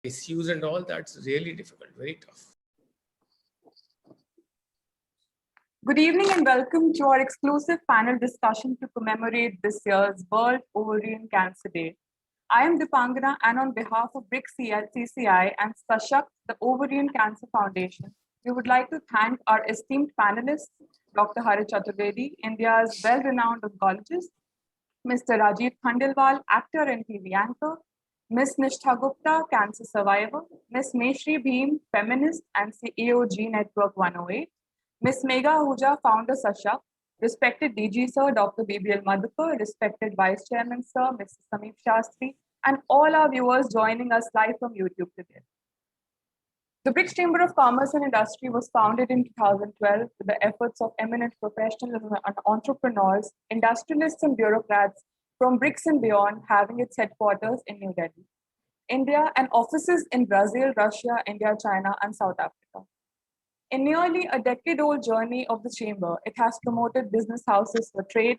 misuse and all, that's really difficult, very tough. Good evening and welcome to our exclusive panel discussion to commemorate this year's World Ovarian Cancer Day. I am Dipangana, and on behalf of BRICS CCI and Sashakt, the Ovarian Cancer Foundation, we would like to thank our esteemed panelists, Dr. Harit Chaturvedi, India's well-renowned oncologist, Mr. Rajiv Khandelwal, actor and TV anchor, Ms. Nishtha Gupta, cancer survivor, Ms. Meshri Bhim, feminist and CEO G Network 108, Ms. Megha Ahuja, founder Sashakt, respected DG Sir Dr. BBL Madhukar, respected Vice Chairman Sir Mr. Sameep Shastri, and all our viewers joining us live from YouTube today. The BRICS Chamber of Commerce and Industry was founded in 2012 with the efforts of eminent professionals and entrepreneurs, industrialists and bureaucrats from BRICS and beyond, having its headquarters in New Delhi, India, and offices in Brazil, Russia, India, China, and South Africa. In nearly a decade-old journey of the Chamber, it has promoted business houses for trade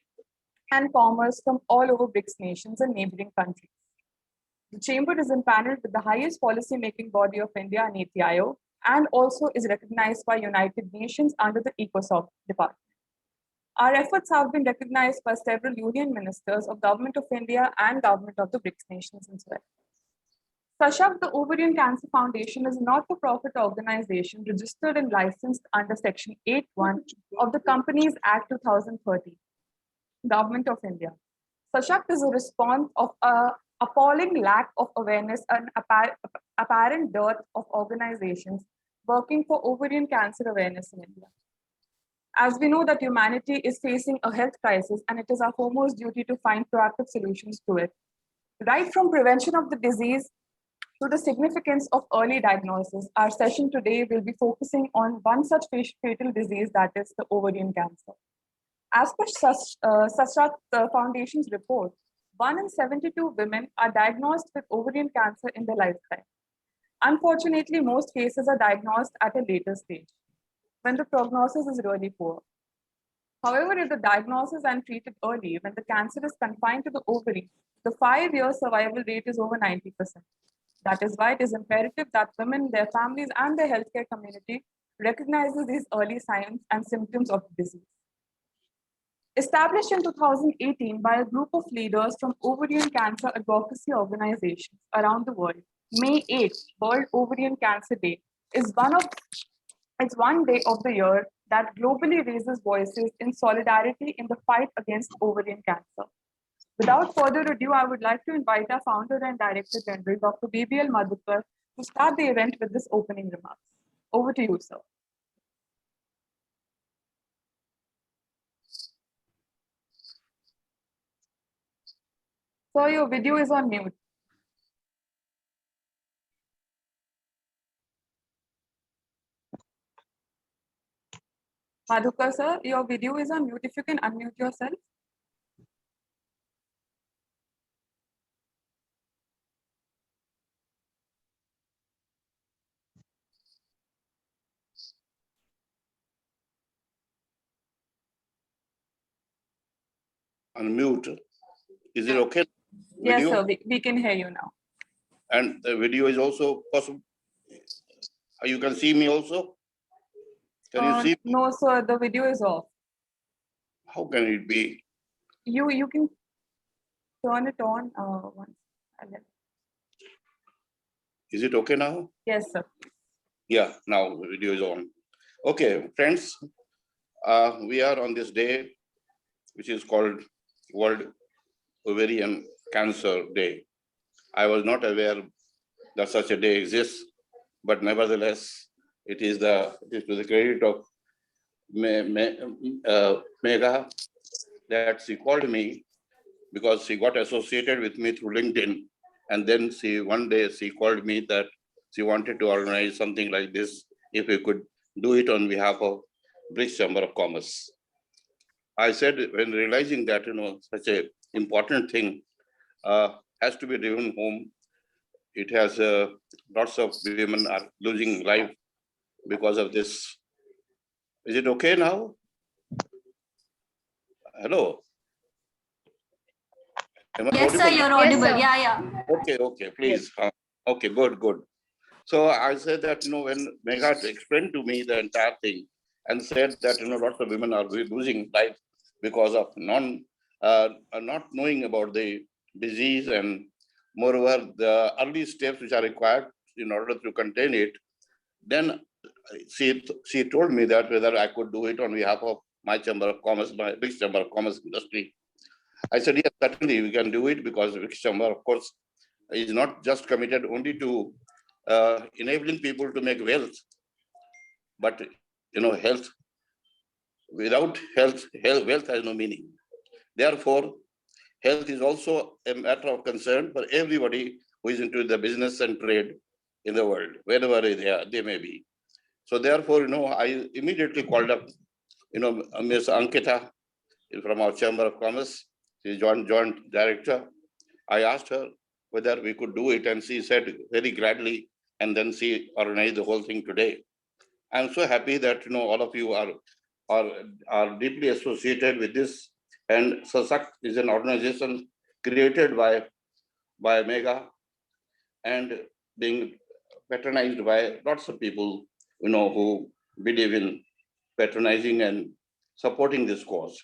and commerce from all over BRICS nations and neighboring countries. The Chamber is empaneled with the highest policy-making body of India, NITI Aayog, and also is recognized by United Nations under the ECOSOC department. Our efforts have been recognized by several union ministers of Government of India and Government of the BRICS nations as well. Sashakt, the Ovarian Cancer Foundation, is a not-for-profit organization registered and licensed under Section 8(1) of the Companies Act 2013, Government of India. Sashakt is a response of an appalling lack of awareness and apparent dearth of organizations working for ovarian cancer awareness in India. As we know that humanity is facing a health crisis, and it is our foremost duty to find proactive solutions to it. Right from prevention of the disease to the significance of early diagnosis, our session today will be focusing on one such fatal disease, that is the ovarian cancer. As per Sashakt Foundation's report, 1 in 72 women are diagnosed with ovarian cancer in their lifetime. Unfortunately, most cases are diagnosed at a later stage, when the prognosis is really poor. However, if the diagnosis and treated early, when the cancer is confined to the ovary, the 5-year survival rate is over 90%. That is why it is imperative that women, their families, and the healthcare community recognizes these early signs and symptoms of the disease. Established in 2018 by a group of leaders from ovarian cancer advocacy organizations around the world, May 8th, World Ovarian Cancer Day, is one day of the year that globally raises voices in solidarity in the fight against ovarian cancer. Without further ado, I would like to invite our founder and director general, Dr. BBL Madhukar, to start the event with this opening remarks. Over to you, sir. Sir, your video is on mute. Madhukar, sir, your video is on mute. If you can unmute yourself. Unmute. Is it okay? Yes, Video? sir, we can hear you now. And the video is also possible. You can see me also? Can you see? No, sir, the video is off. How can it be? You can turn it on once. Is it okay now? Yes, sir. Yeah, now the video is on. Okay, friends, we are on this day, which is called World Ovarian Cancer Day. I was not aware that such a day exists, but nevertheless, it is to the credit of Megha that she called me because she got associated with me through LinkedIn. And then one day she called me that she wanted to organize something like this, if we could do it on behalf of BRICS Chamber of Commerce. I said, when realizing that, such a important thing has to be driven home. It has lots of women are losing life because of this. Is it okay now? Hello? Yes, sir, you're audible. Yeah. Okay, please. Okay, good. So I said that, when Megha explained to me the entire thing and said that, lots of women are losing life because of not knowing about the disease, and moreover, the early steps which are required in order to contain it, then she told me that whether I could do it on behalf of my Chamber of Commerce, my British Chamber of Commerce industry. I said, yes, certainly we can do it, because British Chamber, of course, is not just committed only to enabling people to make wealth, but health. Without health, wealth has no meaning. Therefore, health is also a matter of concern for everybody who is into the business and trade in the world, wherever they may be. So therefore, I immediately called up, Ms. Ankita from our Chamber of Commerce. She is joint director. I asked her whether we could do it, and she said very gladly, and then she organized the whole thing today. I'm so happy that all of you are deeply associated with this. And SASAK is an organization created by Megha and being patronized by lots of people, who believe in patronizing and supporting this cause.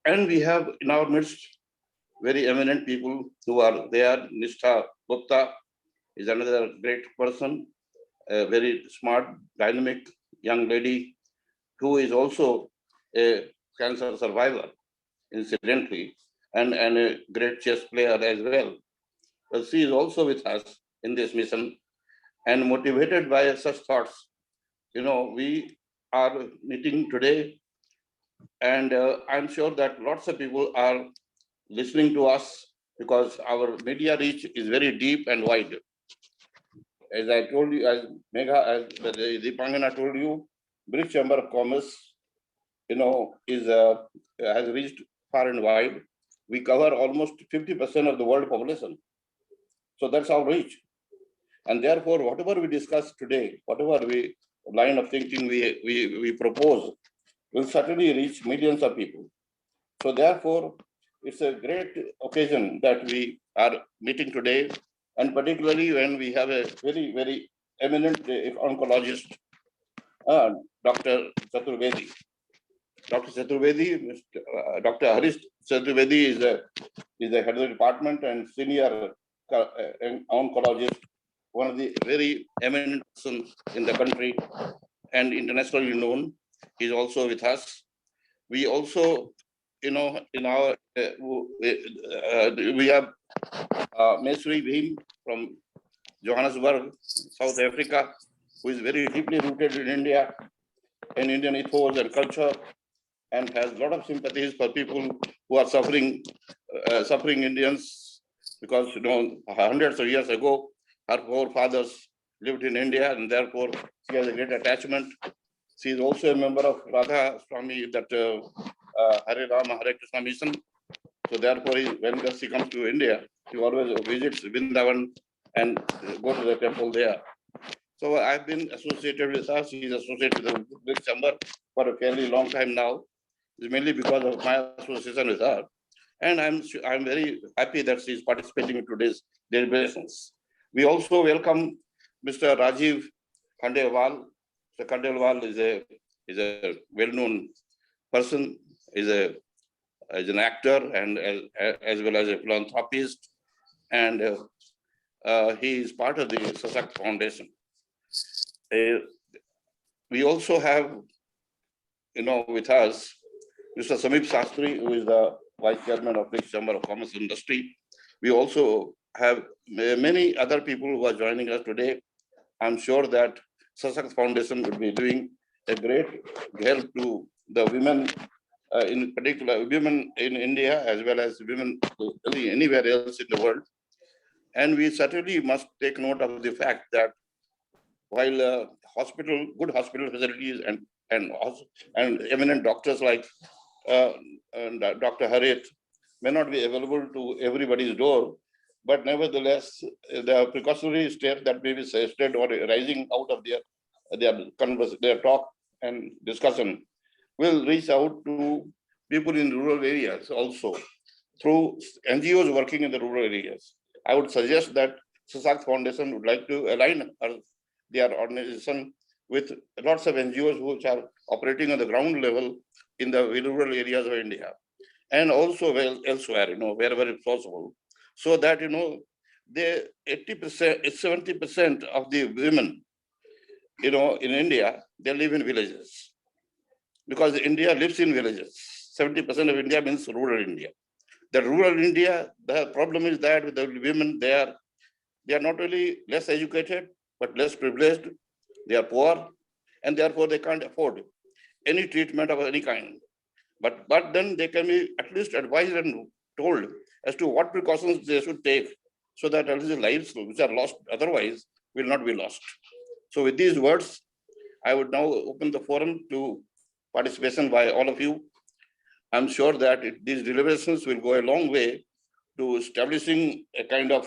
And we have in our midst very eminent people who are there. Nishtha Gupta is another great person, a very smart, dynamic young lady who is also a cancer survivor, incidentally, and a great chess player as well. But she is also with us in this mission, and motivated by such thoughts, we are meeting today, and I'm sure that lots of people are listening to us, because our media reach is very deep and wide. As I told you, as Megha, as Deepangana told you, British Chamber of Commerce, has reached far and wide. We cover almost 50% of the world population. So that's our reach. And therefore, whatever we discuss today, whatever line of thinking we propose, will certainly reach millions of people. So therefore, it's a great occasion that we are meeting today, and particularly when we have a very, very eminent oncologist, Dr. Chaturvedi. Dr. Chaturvedi, Dr. Harish Chaturvedi is the head of the department and senior oncologist, one of the very eminent persons in the country and internationally known. He's also with us. We also, in our, we have Mesri Bhim from Johannesburg, South Africa, who is very deeply rooted in India and Indian ethos and culture, and has a lot of sympathies for people who are suffering Indians, because hundreds of years ago, her forefathers lived in India, and therefore she has a great attachment. She is also a member of Radha Swami, that Hare Rama Hare Krishna mission. So therefore, when she comes to India, she always visits Vrindavan and go to the temple there. So I've been associated with her. She is associated with the British Chamber for a fairly long time now. It's mainly because of my association with her. And I'm very happy that she is participating in today's deliberations. We also welcome Mr. Rajiv Khandelwal. Mr. Khandelwal is a well-known person, is an actor, and as well as a philanthropist, and he is part of the SASAK Foundation. We also have, with us, Mr. Samip Sastry, who is the Vice Chairman of the Chamber of Commerce Industry. We also have many other people who are joining us today. I'm sure that SASAK Foundation will be doing a great help to the women, in particular women in India, as well as women anywhere else in the world. And we certainly must take note of the fact that while good hospital facilities and eminent doctors like Dr. Harith may not be available to everybody's door, but nevertheless, the precautionary step that may be suggested or rising out of their talk and discussion will reach out to people in rural areas also through NGOs working in the rural areas. I would suggest that Sashakt Foundation would like to align their organization with lots of NGOs which are operating on the ground level in the rural areas of India, and also elsewhere, wherever it's possible, so that, the 80%, 70% of the women, in India, they live in villages, because India lives in villages. 70% of India means rural India. The rural India, the problem is that with the women, they are not only less educated, but less privileged. They are poor, and therefore they can't afford any treatment of any kind. But then they can be at least advised and told as to what precautions they should take, so that at least the lives which are lost otherwise will not be lost. So with these words, I would now open the forum to participation by all of you. I'm sure that these deliberations will go a long way to establishing a kind of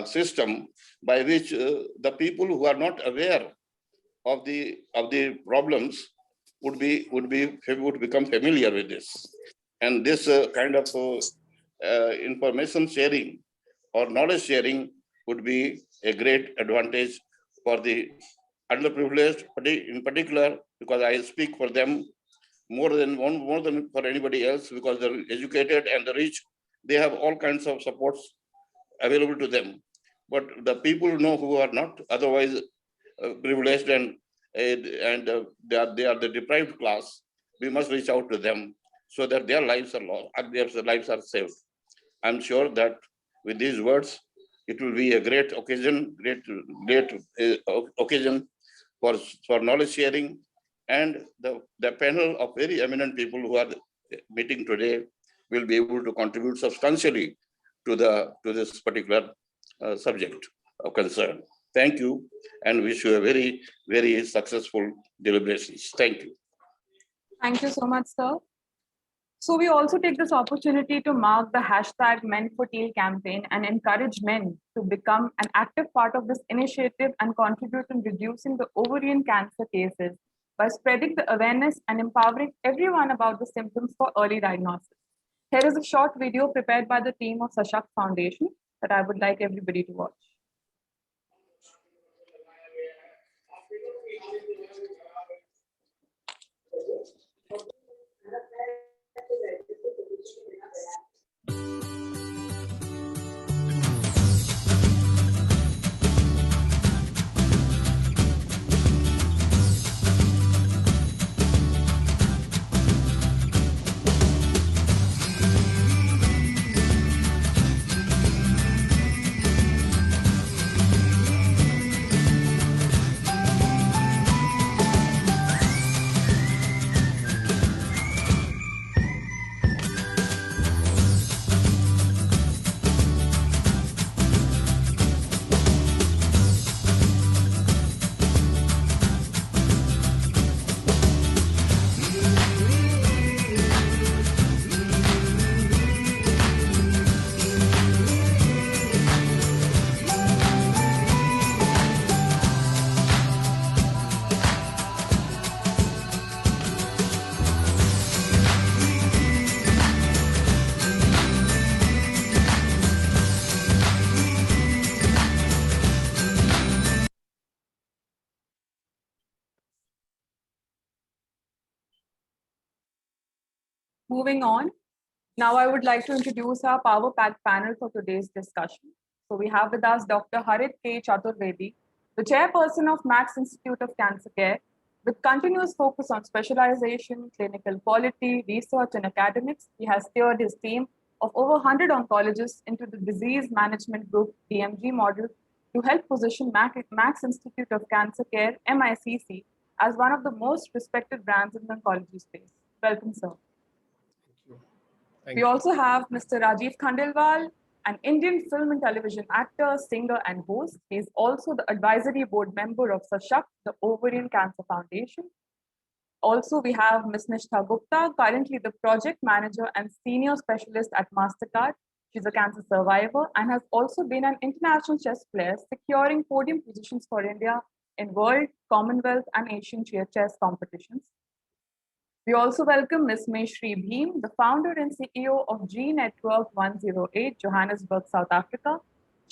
system by which the people who are not aware of the problems would become familiar with this, and this kind of information sharing or knowledge sharing would be a great advantage for the underprivileged, in particular, because I speak for them more than for anybody else, because they're educated and the rich, they have all kinds of supports available to them. But the people who are not otherwise privileged and they are the deprived class, we must reach out to them so that their lives are lost, their lives are saved. I'm sure that with these words, it will be a great occasion, great occasion for knowledge sharing, and the panel of very eminent people who are meeting today will be able to contribute substantially to this particular subject of concern. Thank you, and wish you a very, very successful deliberations. Thank you. Thank you so much, sir. So we also take this opportunity to mark the hashtag Men for Teal campaign and encourage men to become an active part of this initiative and contribute in reducing the ovarian cancer cases by spreading the awareness and empowering everyone about the symptoms for early diagnosis. Here is a short video prepared by the team of Sashakt Foundation that I would like everybody to watch. Moving on, now I would like to introduce our power-packed panel for today's discussion. So we have with us Dr. Harit K. Chaturvedi, the chairperson of Max Institute of Cancer Care, with continuous focus on specialization, clinical quality, research, and academics. He has steered his team of over 100 oncologists into the Disease Management Group DMG model to help position Max Institute of Cancer Care, MICC, as one of the most respected brands in the oncology space. Welcome, sir. We also have Mr. Rajiv Khandelwal, an Indian film and television actor, singer, and host. He is also the advisory board member of Sashakt, the Ovarian Cancer Foundation. Also, we have Ms. Nishtha Gupta, currently the project manager and senior specialist at MasterCard. She's a cancer survivor and has also been an international chess player, securing podium positions for India in World, Commonwealth, and Asian chess competitions. We also welcome Ms. Meshri Bhim, the founder and CEO of G Network 108, Johannesburg, South Africa.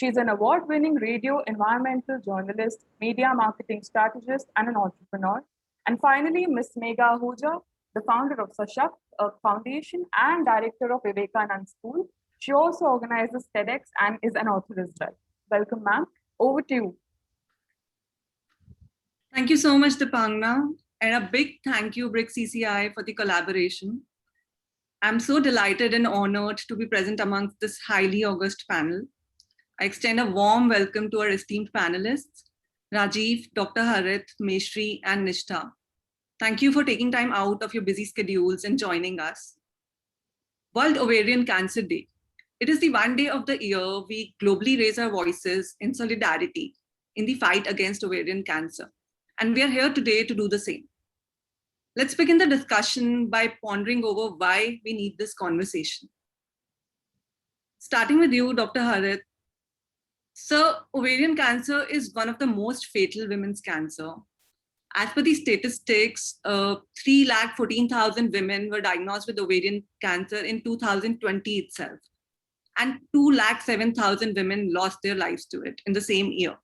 She's an award-winning radio environmental journalist, media marketing strategist, and an entrepreneur. And finally, Ms. Megha Ahuja, the founder of Sashakt, a foundation, and director of Vivekanand School. She also organizes TEDx and is an author as well. Welcome, ma'am. Over to you. Thank you so much, Dipangna, and a big thank you, BRICS CCI, for the collaboration. I'm so delighted and honored to be present amongst this highly august panel. I extend a warm welcome to our esteemed panelists, Rajiv, Dr. Harit, Meshri, and Nishtha. Thank you for taking time out of your busy schedules and joining us. World Ovarian Cancer Day. It is the one day of the year we globally raise our voices in solidarity in the fight against ovarian cancer. And we are here today to do the same. Let's begin the discussion by pondering over why we need this conversation. Starting with you, Dr. Harit. So, ovarian cancer is one of the most fatal women's cancer. As per the statistics, 314,000 women were diagnosed with ovarian cancer in 2020 itself. And 207,000 women lost their lives to it in the same year.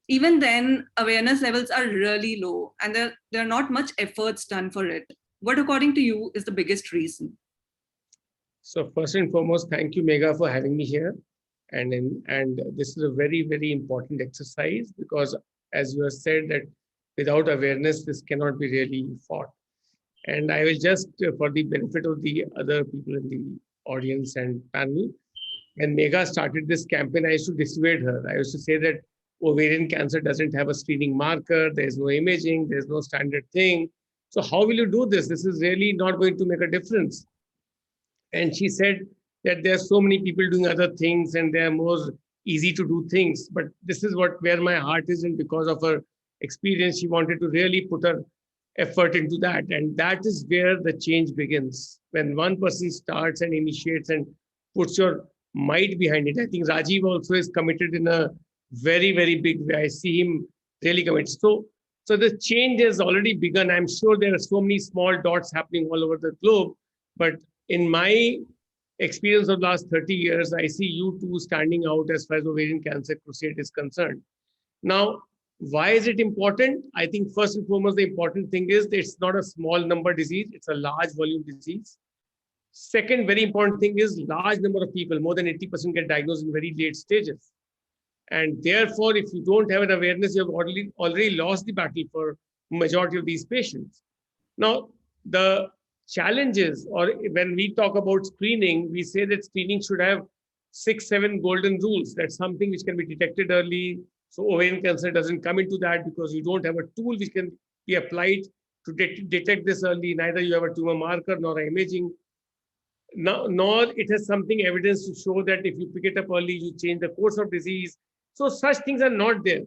Even then, awareness levels are really low and there are not much efforts done for it. What, according to you, is the biggest reason? So first and foremost, thank you, Megha, for having me here. And this is a very, very important exercise because, as you have said, that without awareness, this cannot be really fought. And I will just, for the benefit of the other people in the audience and panel, when Megha started this campaign, I used to dissuade her. I used to say that ovarian cancer doesn't have a screening marker, there's no imaging, there's no standard thing. So how will you do this? This is really not going to make a difference. And she said that there are so many people doing other things and they are more easy to do things. But this is where my heart is, and because of her experience, she wanted to really put her effort into that. And that is where the change begins. When one person starts and initiates and puts your might behind it. I think Rajiv also is committed in a very, very big way. I see him really committed. So the change has already begun. I'm sure there are so many small dots happening all over the globe. But in my experience of the last 30 years, I see you two standing out as far as ovarian cancer crusade is concerned. Now, why is it important? I think first and foremost, the important thing is that it's not a small number disease. It's a large volume disease. Second, very important thing is large number of people, more than 80% get diagnosed in very late stages. And therefore, if you don't have an awareness, you have already lost the battle for majority of these patients. Now, the challenges, or when we talk about screening, we say that screening should have 6-7 golden rules. That's something which can be detected early. So ovarian cancer doesn't come into that because you don't have a tool which can be applied to detect this early. Neither you have a tumor marker nor imaging. Nor it has something evidence to show that if you pick it up early, you change the course of disease. So such things are not there.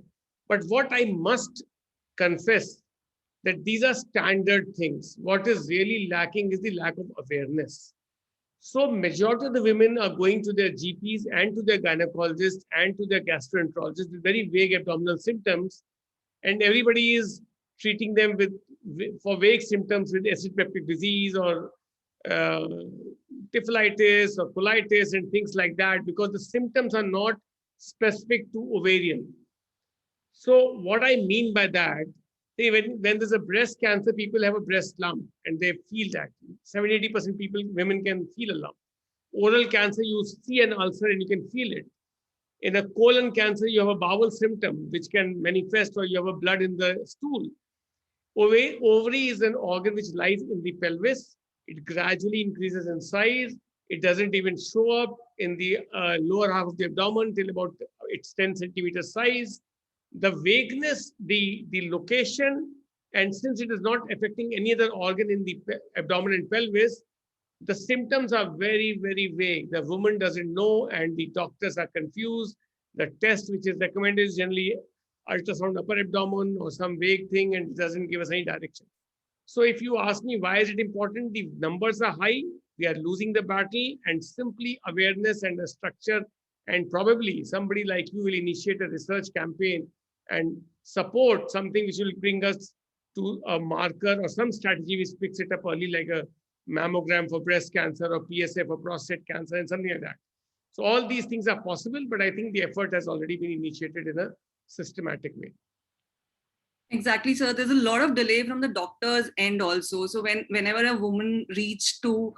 But what I must confess, that these are standard things. What is really lacking is the lack of awareness. So majority of the women are going to their GPs and to their gynecologists and to their gastroenterologists with very vague abdominal symptoms. And everybody is treating them for vague symptoms with acid peptic disease or typhlitis or colitis and things like that, because the symptoms are not specific to ovarian. So what I mean by that, when there's a breast cancer, people have a breast lump and they feel that. 70-80% women can feel a lump. Oral cancer, you see an ulcer and you can feel it. In a colon cancer, you have a bowel symptom which can manifest, or you have a blood in the stool. Ovary is an organ which lies in the pelvis. It gradually increases in size. It doesn't even show up in the lower half of the abdomen till about its 10 centimeter size. The vagueness, the location, and since it is not affecting any other organ in the abdomen and pelvis, the symptoms are very, very vague. The woman doesn't know and the doctors are confused. The test which is recommended is generally ultrasound upper abdomen or some vague thing, and it doesn't give us any direction. So if you ask me why is it important, the numbers are high, we are losing the battle, and simply awareness and a structure, and probably somebody like you will initiate a research campaign and support something which will bring us to a marker or some strategy which picks it up early, like a mammogram for breast cancer or PSA for prostate cancer and something like that. So all these things are possible, but I think the effort has already been initiated in a systematic way. Exactly, sir. There's a lot of delay from the doctor's end also. So whenever a woman reaches to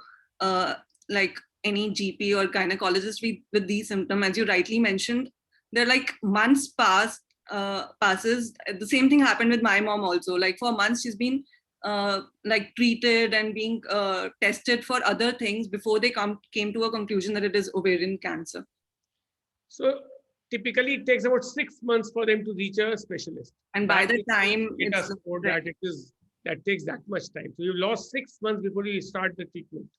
like any GP or gynecologist with these symptoms, as you rightly mentioned, they're like months passes. The same thing happened with my mom also. Like for months, she's been like treated and being tested for other things before they came to a conclusion that it is ovarian cancer. So typically it takes about 6 months for them to reach a specialist. And by the time data support that that takes that much time. So you lost 6 months before you start the treatment.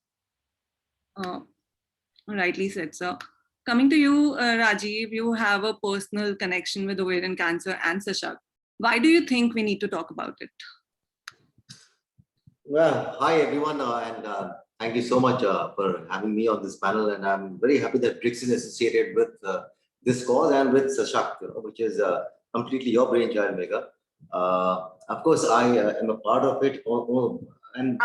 Rightly said, sir. Coming to you, Rajiv, you have a personal connection with ovarian cancer and Sashakt. Why do you think we need to talk about it? Well, hi everyone, and thank you so much for having me on this panel. And I'm very happy that BRICS is associated with this cause and with Sashakt, which is completely your brainchild, Megha. Of course, I am a part of it. And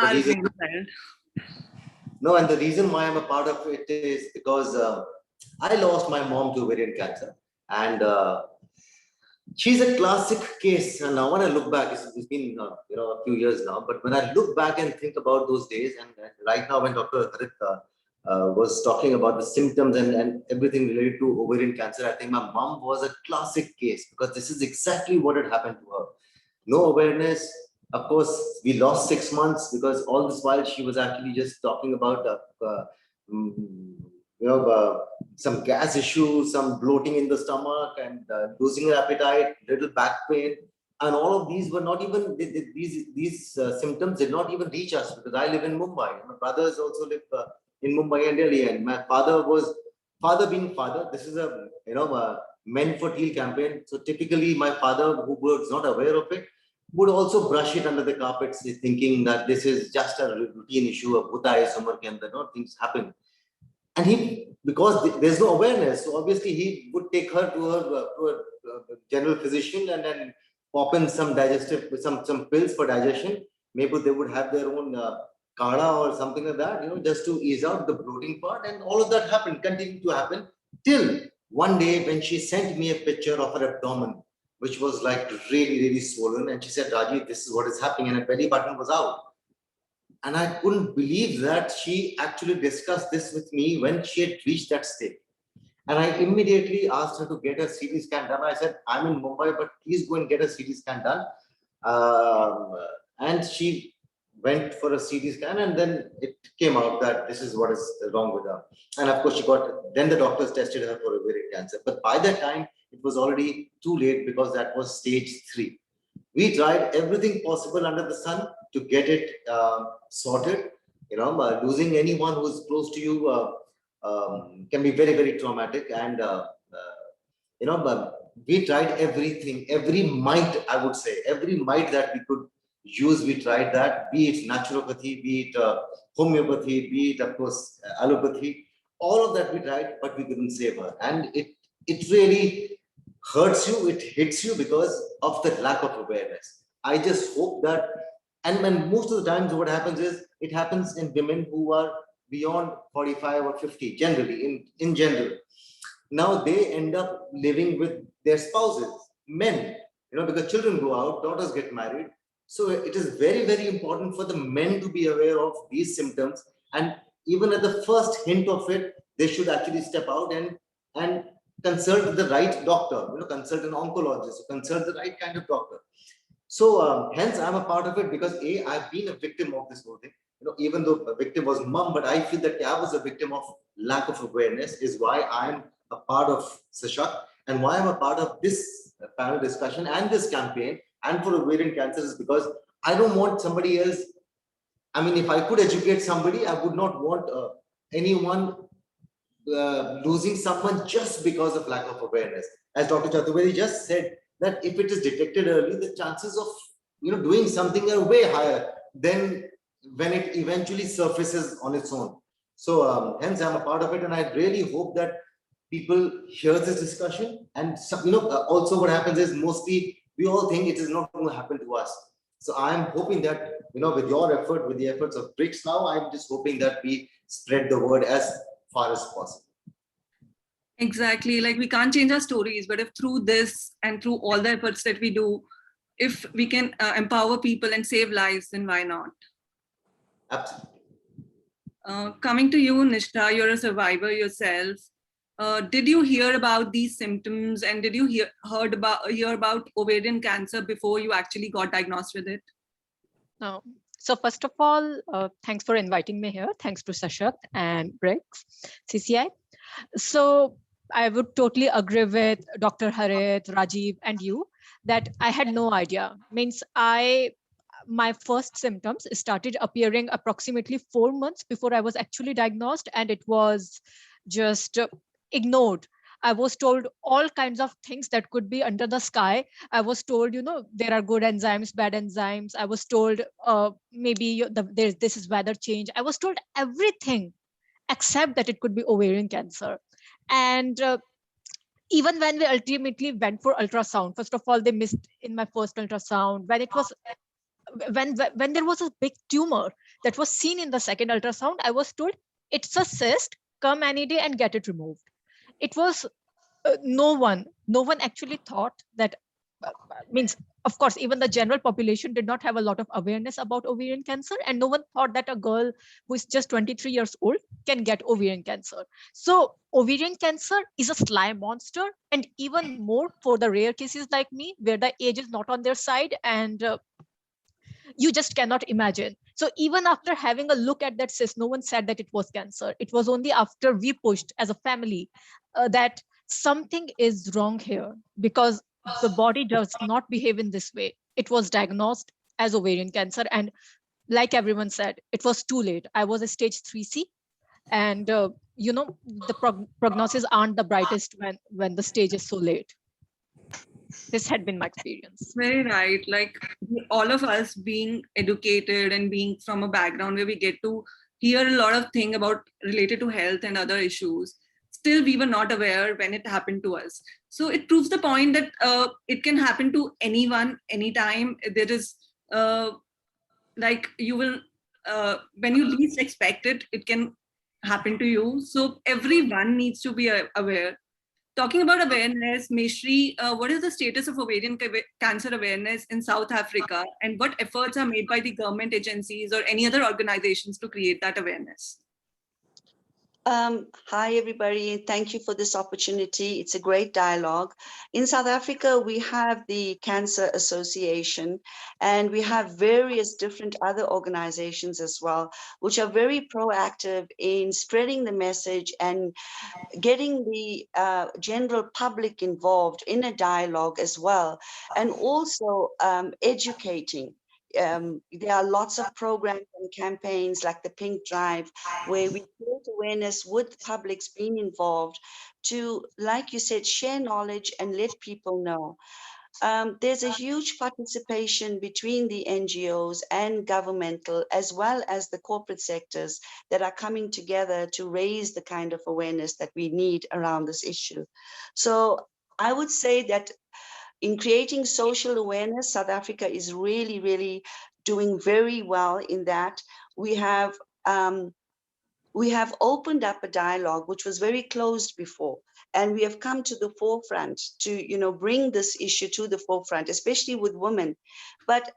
the reason why I'm a part of it is because I lost my mom to ovarian cancer, and she's a classic case. And now when I look back, it's been a few years now, but when I look back and think about those days, and right now when Dr. Harit was talking about the symptoms and everything related to ovarian cancer, I think my mom was a classic case, because this is exactly what had happened to her. No awareness. Of course, we lost 6 months because all this while she was actually just talking about some gas issues, some bloating in the stomach, and losing her appetite, little back pain, and all of these were not even these symptoms did not even reach us, because I live in Mumbai. My brothers also live in Mumbai and Delhi, and my father being father. This is a Men for Teal campaign. So typically, my father, who was not aware of it, would also brush it under the carpets, thinking that this is just a routine issue of Bhuta hai Umar ke andar, things happen. And because there's no awareness, so obviously he would take her to a general physician and then pop in some pills for digestion. Maybe they would have their own kada or something like that, just to ease out the bloating part. And all of that continued to happen till one day when she sent me a picture of her abdomen, which was like really, really swollen. And she said, Rajiv, this is what is happening. And her belly button was out. And I couldn't believe that she actually discussed this with me when she had reached that state. And I immediately asked her to get a CT scan done. I said, I'm in Mumbai, but please go and get a CT scan done. And she went for a CT scan, and then it came out that this is what is wrong with her. And of course, then the doctors tested her for ovarian cancer. But by that time, it was already too late, because that was stage 3. We tried everything possible under the sun to get it sorted. Losing anyone who's close to you can be very, very traumatic. And we tried everything, every might, I would say, every might that we could use. We tried that, be it naturopathy, be it homeopathy, be it, of course, allopathy. All of that we tried, but we couldn't save her. And it really hurts you, it hits you because of the lack of awareness. I just hope that, and most of the times what happens is, it happens in women who are beyond 45 or 50, generally, in general. Now they end up living with their spouses, men, because children go out, daughters get married. So it is very, very important for the men to be aware of these symptoms. And even at the first hint of it, they should actually step out and consult the right doctor, consult an oncologist, consult the right kind of doctor. So hence I'm a part of it, because I've been a victim of this whole thing. Even though the victim was mom, but I feel that I was a victim of lack of awareness, is why I'm a part of Sashakt, and why I'm a part of this panel discussion and this campaign and for ovarian cancer, is because I don't want somebody else. I mean, if I could educate somebody, I would not want anyone losing someone just because of lack of awareness. As Dr. Chaturvedi just said, that if it is detected early, the chances of doing something are way higher than when it eventually surfaces on its own. So hence I'm a part of it, and I really hope that people hear this discussion. And also what happens is, mostly we all think it is not going to happen to us. So I'm hoping that, with your effort, with the efforts of BRICS now, I'm just hoping that we spread the word as far as possible. Exactly. Like we can't change our stories, but if through this and through all the efforts that we do, if we can empower people and save lives, then why not? Absolutely. Coming to you, Nishtha, you're a survivor yourself. Did you hear about these symptoms, and did you hear about ovarian cancer before you actually got diagnosed with it? No. So first of all, thanks for inviting me here. Thanks to Sashakt and BRICS, CCI. So I would totally agree with Dr. Harit, Rajiv, and you that I had no idea. Means my first symptoms started appearing approximately 4 months before I was actually diagnosed, and it was just ignored. I was told all kinds of things that could be under the sky. I was told, there are good enzymes, bad enzymes. I was told maybe this is weather change. I was told everything except that it could be ovarian cancer. And even when we ultimately went for ultrasound, first of all, they missed in my first ultrasound. When there was a big tumor that was seen in the second ultrasound, I was told it's a cyst, come any day and get it removed. It was no one actually thought that means, of course, even the general population did not have a lot of awareness about ovarian cancer, and no one thought that a girl who is just 23 years old can get ovarian cancer. So ovarian cancer is a sly monster, and even more for the rare cases like me where the age is not on their side, and you just cannot imagine. So even after having a look at that cyst, no one said that it was cancer. It was only after we pushed as a family that something is wrong here, because the body does not behave in this way. It was diagnosed as ovarian cancer, and like everyone said, it was too late. I was a stage 3C, and the prognosis aren't the brightest when the stage is so late. This had been my experience. Very right. Like all of us being educated and being from a background where we get to hear a lot of things about related to health and other issues, still we were not aware when it happened to us. So it proves the point that it can happen to anyone, anytime. There is like you will, when you least expect it, it can happen to you. So everyone needs to be aware. Talking about awareness, Meshri, what is the status of ovarian cancer awareness in South Africa, and what efforts are made by the government agencies or any other organizations to create that awareness? Hi, everybody. Thank you for this opportunity. It's a great dialogue. In South Africa, we have the Cancer Association, and we have various different other organizations as well, which are very proactive in spreading the message and getting the general public involved in a dialogue as well, and also educating. There are lots of programs and campaigns like the Pink Drive, where we create awareness with publics being involved to, like you said, share knowledge and let people know. There's a huge participation between the NGOs and governmental, as well as the corporate sectors, that are coming together to raise the kind of awareness that we need around this issue. So I would say that in creating social awareness, South Africa is really, really doing very well in that. We have opened up a dialogue which was very closed before, and we have come to the forefront to bring this issue to the forefront, especially with women. But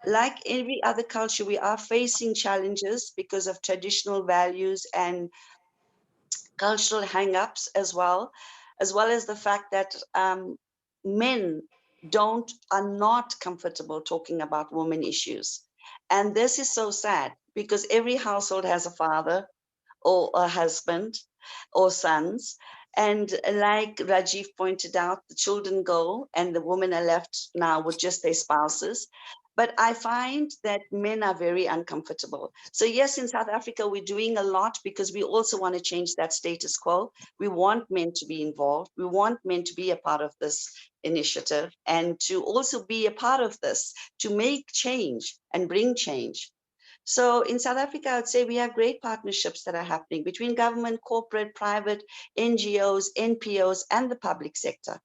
like every other culture, we are facing challenges because of traditional values and cultural hang-ups as well as the fact that men are not comfortable talking about women issues. And this is so sad, because every household has a father or a husband or sons. And like Rajiv pointed out, the children go and the women are left now with just their spouses. But I find that men are very uncomfortable. So yes, in South Africa, we're doing a lot because we also want to change that status quo. We want men to be involved. We want men to be a part of this initiative and to also be a part of this, to make change and bring change. So in South Africa, I would say we have great partnerships that are happening between government, corporate, private, NGOs, NPOs, and the public sector.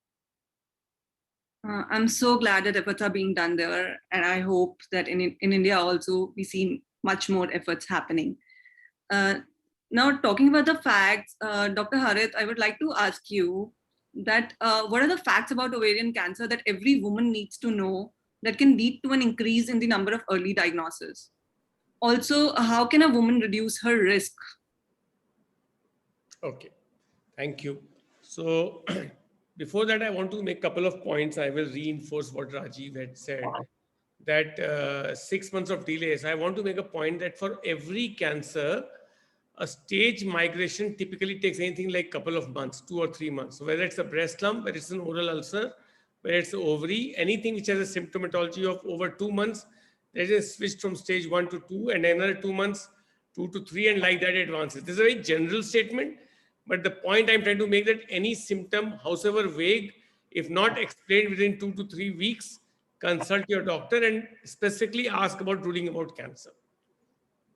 I'm so glad that efforts are being done there. And I hope that in India also, we see much more efforts happening. Now, talking about the facts, Dr. Harith, I would like to ask you that what are the facts about ovarian cancer that every woman needs to know that can lead to an increase in the number of early diagnoses? Also, how can a woman reduce her risk? Okay, thank you. So before that, I want to make a couple of points. I will reinforce what Rajiv had said, that 6 months of delays. I want to make a point that for every cancer, a stage migration typically takes anything like a couple of months, 2 or 3 months. So whether it's a breast lump, whether it's an oral ulcer, whether it's an ovary, anything which has a symptomatology of over 2 months, there is a switch from stage 1 to 2 and another 2 months, 2 to 3, and like that it advances. This is a very general statement, but the point I'm trying to make that any symptom, howsoever vague, if not explained within 2 to 3 weeks, consult your doctor and specifically ask about ruling about cancer.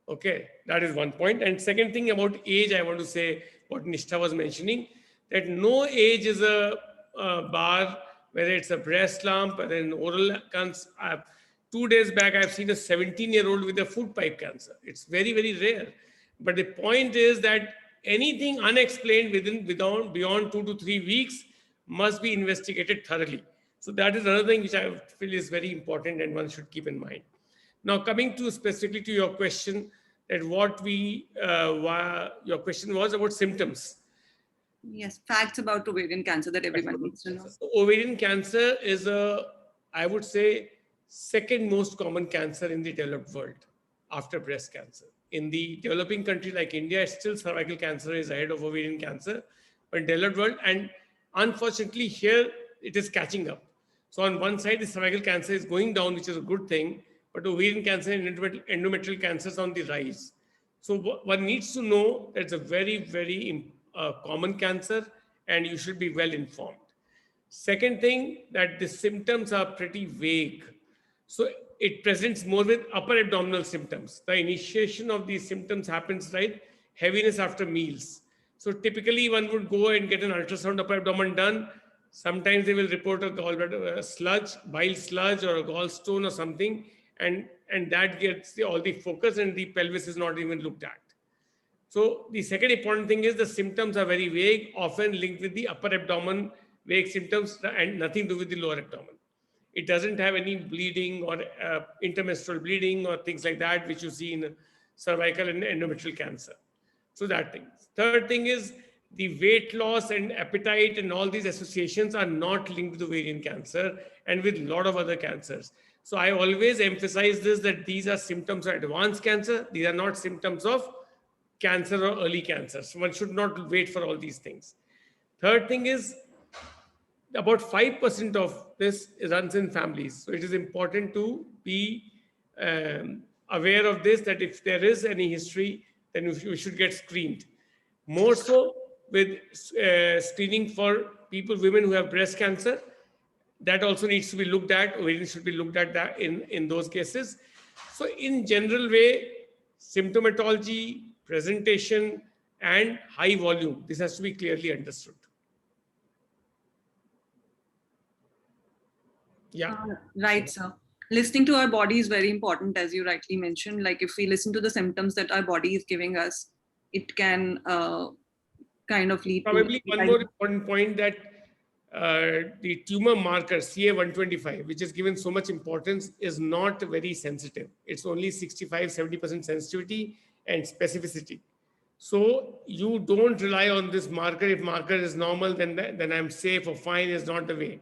Okay, that is one point. And second thing about age, I want to say what Nishtha was mentioning, that no age is a bar, whether it's a breast lump, whether an oral cancer. 2 days back, I've seen a 17-year-old with a food pipe cancer. It's very, very rare. But the point is that anything unexplained beyond 2 to 3 weeks must be investigated thoroughly. So that is another thing which I feel is very important and one should keep in mind. Now, coming to specifically to your question, that your question was about symptoms. Yes, facts about ovarian cancer that everyone needs to know. So ovarian cancer is I would say, second most common cancer in the developed world after breast cancer. In the developing country like India, still cervical cancer is ahead of ovarian cancer, but in developed world, and unfortunately here it is catching up. So on one side, the cervical cancer is going down, which is a good thing, but ovarian cancer and endometrial cancer is on the rise. So one needs to know that it's a very, very common cancer and you should be well informed. Second thing, that the symptoms are pretty vague. So it presents more with upper abdominal symptoms. The initiation of these symptoms happens, right? Heaviness after meals. So typically one would go and get an ultrasound upper abdomen done. Sometimes they will report a gallbladder sludge, bile sludge, or a gallstone or something, and that gets all the focus and the pelvis is not even looked at. So the second important thing is the symptoms are very vague, often linked with the upper abdomen, vague symptoms, and nothing to do with the lower abdomen. It doesn't have any bleeding or intermenstrual bleeding or things like that, which you see in cervical and endometrial cancer. So that thing. Third thing is the weight loss and appetite and all these associations are not linked with ovarian cancer and with a lot of other cancers. So I always emphasize this, that these are symptoms of advanced cancer. These are not symptoms of cancer or early cancer. So one should not wait for all these things. Third thing is about 5% of this runs in families. So it is important to be aware of this, that if there is any history, then you should get screened. More so with screening for women who have breast cancer, that also needs to be looked at. Ovarian should be looked at that in those cases. So in general way, symptomatology, presentation, and high volume, this has to be clearly understood. Yeah. Right, sir. Listening to our body is very important, as you rightly mentioned. Like if we listen to the symptoms that our body is giving us, it can kind of lead probably to... one more important point, that the tumor marker CA-125, which is given so much importance, is not very sensitive. It's only 65-70% sensitivity and specificity. So you don't rely on this marker. If marker is normal, then I'm safe or fine, is not the way.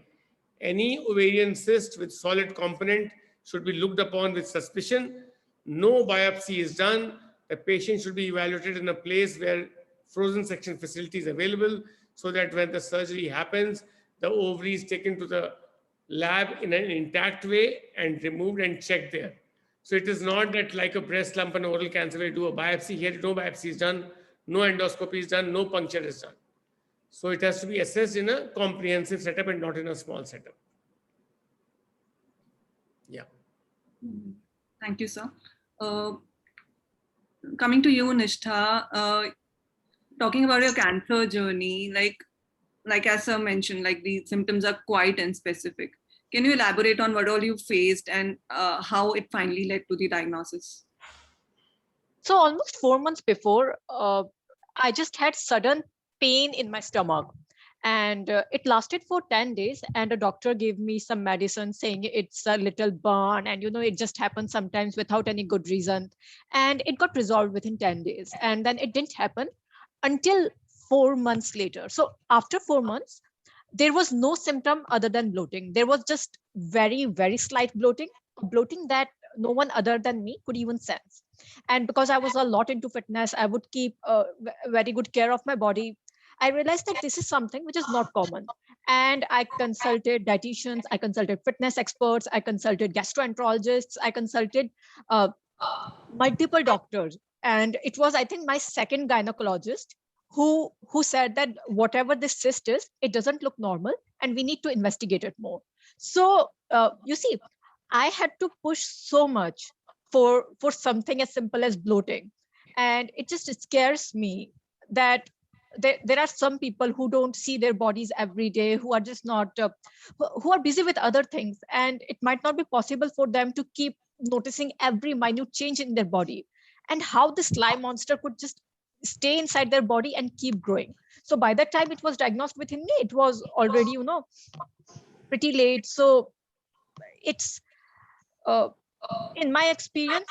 Any ovarian cyst with solid component should be looked upon with suspicion. No biopsy is done. The patient should be evaluated in a place where frozen section facility is available, so that when the surgery happens, the ovary is taken to the lab in an intact way and removed and checked there. So it is not that like a breast lump and oral cancer, we do a biopsy. Here, no biopsy is done, no endoscopy is done, no puncture is done. So it has to be assessed in a comprehensive setup and not in a small setup. Yeah. Thank you, sir. Coming to you, Nishtha, talking about your cancer journey, like as sir mentioned, like the symptoms are quite unspecific. Can you elaborate on what all you faced and how it finally led to the diagnosis? So almost 4 months before, I just had sudden pain in my stomach. And it lasted for 10 days. And a doctor gave me some medicine saying it's a little burn. And, it just happens sometimes without any good reason. And it got resolved within 10 days. And then it didn't happen until 4 months later. So after 4 months, there was no symptom other than bloating. There was just very, very slight bloating that no one other than me could even sense. And because I was a lot into fitness, I would keep very good care of my body. I realized that this is something which is not common. And I consulted dietitians, I consulted fitness experts, I consulted gastroenterologists, I consulted multiple doctors. And it was, I think, my second gynecologist who said that whatever this cyst is, it doesn't look normal and we need to investigate it more. So you see, I had to push so much for something as simple as bloating. And it scares me that there are some people who don't see their bodies every day, who are just not, who are busy with other things. And it might not be possible for them to keep noticing every minute change in their body and how the slime monster could just stay inside their body and keep growing. So by the time it was diagnosed within me, it was already, pretty late. So it's, in my experience,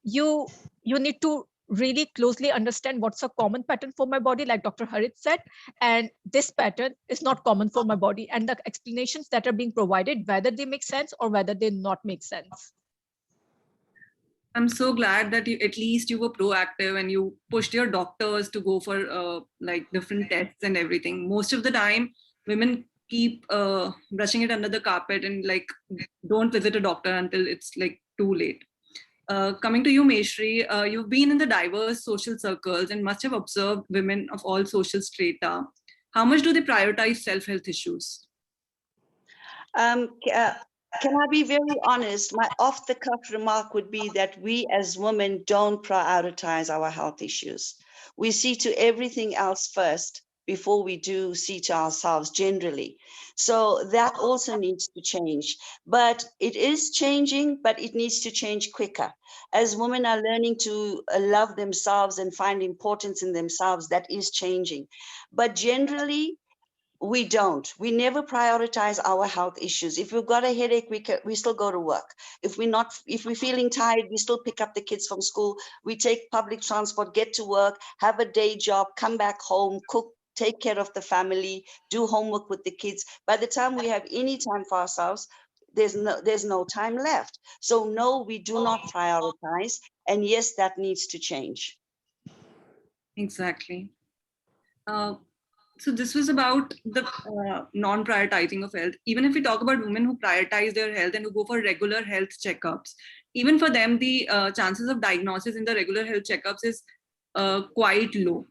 you need to really closely understand what's a common pattern for my body, like Dr. Harit said, and this pattern is not common for my body, and the explanations that are being provided, whether they make sense or whether they not make sense. I'm so glad that at least you were proactive and you pushed your doctors to go for like different tests and everything. Most of the time, women keep brushing it under the carpet and like don't visit a doctor until it's like too late. Coming to you, Meshri, you've been in the diverse social circles and must have observed women of all social strata. How much do they prioritize self-health issues? Can I be very honest? My off-the-cuff remark would be that we as women don't prioritize our health issues. We see to everything else first before we do see to ourselves generally. So that also needs to change. But it is changing, but it needs to change quicker. As women are learning to love themselves and find importance in themselves, that is changing. But generally, we don't. We never prioritize our health issues. If we've got a headache, we still go to work. If we're feeling tired, we still pick up the kids from school. We take public transport, get to work, have a day job, come back home, cook, take care of the family, do homework with the kids. By the time we have any time for ourselves, there's no time left. So no, we do not prioritize. And yes, that needs to change. Exactly. So this was about the non-prioritizing of health. Even if we talk about women who prioritize their health and who go for regular health checkups, even for them, the chances of diagnosis in the regular health checkups is quite low.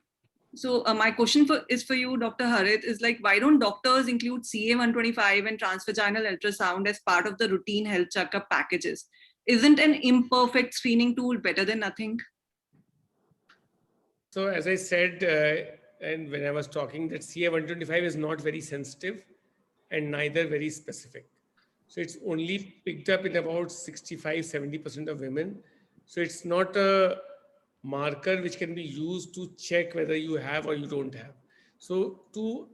So my question is for you, Dr. Harit, is like, why don't doctors include CA-125 and transvaginal ultrasound as part of the routine health checkup packages? Isn't an imperfect screening tool better than nothing? So as I said, and when I was talking, that CA-125 is not very sensitive and neither very specific. So it's only picked up in about 65-70% of women. So it's not a marker which can be used to check whether you have or you don't have. So to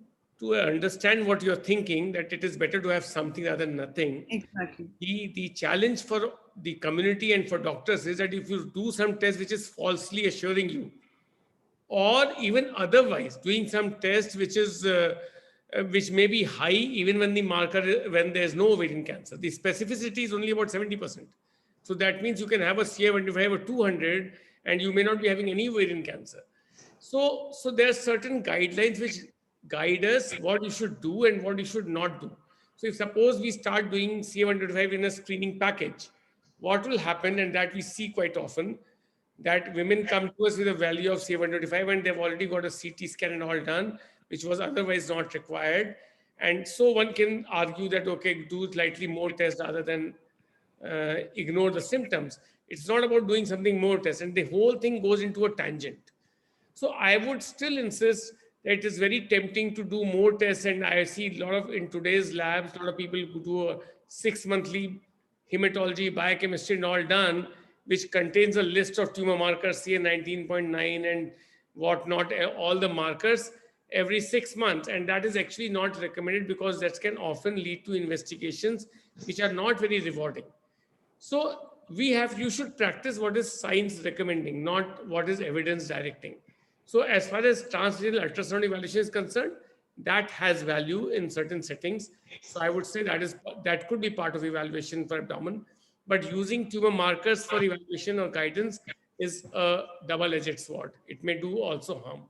understand what you're thinking, that it is better to have something other than nothing. Exactly. The challenge for the community and for doctors is that if you do some test which is falsely assuring you, or even otherwise doing some test which is which may be high even when the marker, when there's no ovarian cancer, the specificity is only about 70%. So that means you can have a CA-125 or 200 and you may not be having any ovarian cancer. So there are certain guidelines which guide us what you should do and what you should not do. So if suppose we start doing CA-125 in a screening package, what will happen, and that we see quite often, that women come to us with a value of CA-125 and they've already got a CT scan and all done, which was otherwise not required. And so one can argue that, okay, do slightly more tests rather than ignore the symptoms. It's not about doing something more tests, and the whole thing goes into a tangent. So I would still insist that it is very tempting to do more tests, and I see a lot of, in today's labs, a lot of people who do a 6-monthly hematology, biochemistry and all done, which contains a list of tumor markers, CA 19.9 and whatnot, all the markers every 6 months. And that is actually not recommended because that can often lead to investigations which are not very rewarding. So you should practice what is science recommending, not what is evidence directing. So as far as transvaginal ultrasound evaluation is concerned, that has value in certain settings. So I would say that could be part of evaluation for abdomen, but using tumor markers for evaluation or guidance is a double-edged sword. It may do also harm.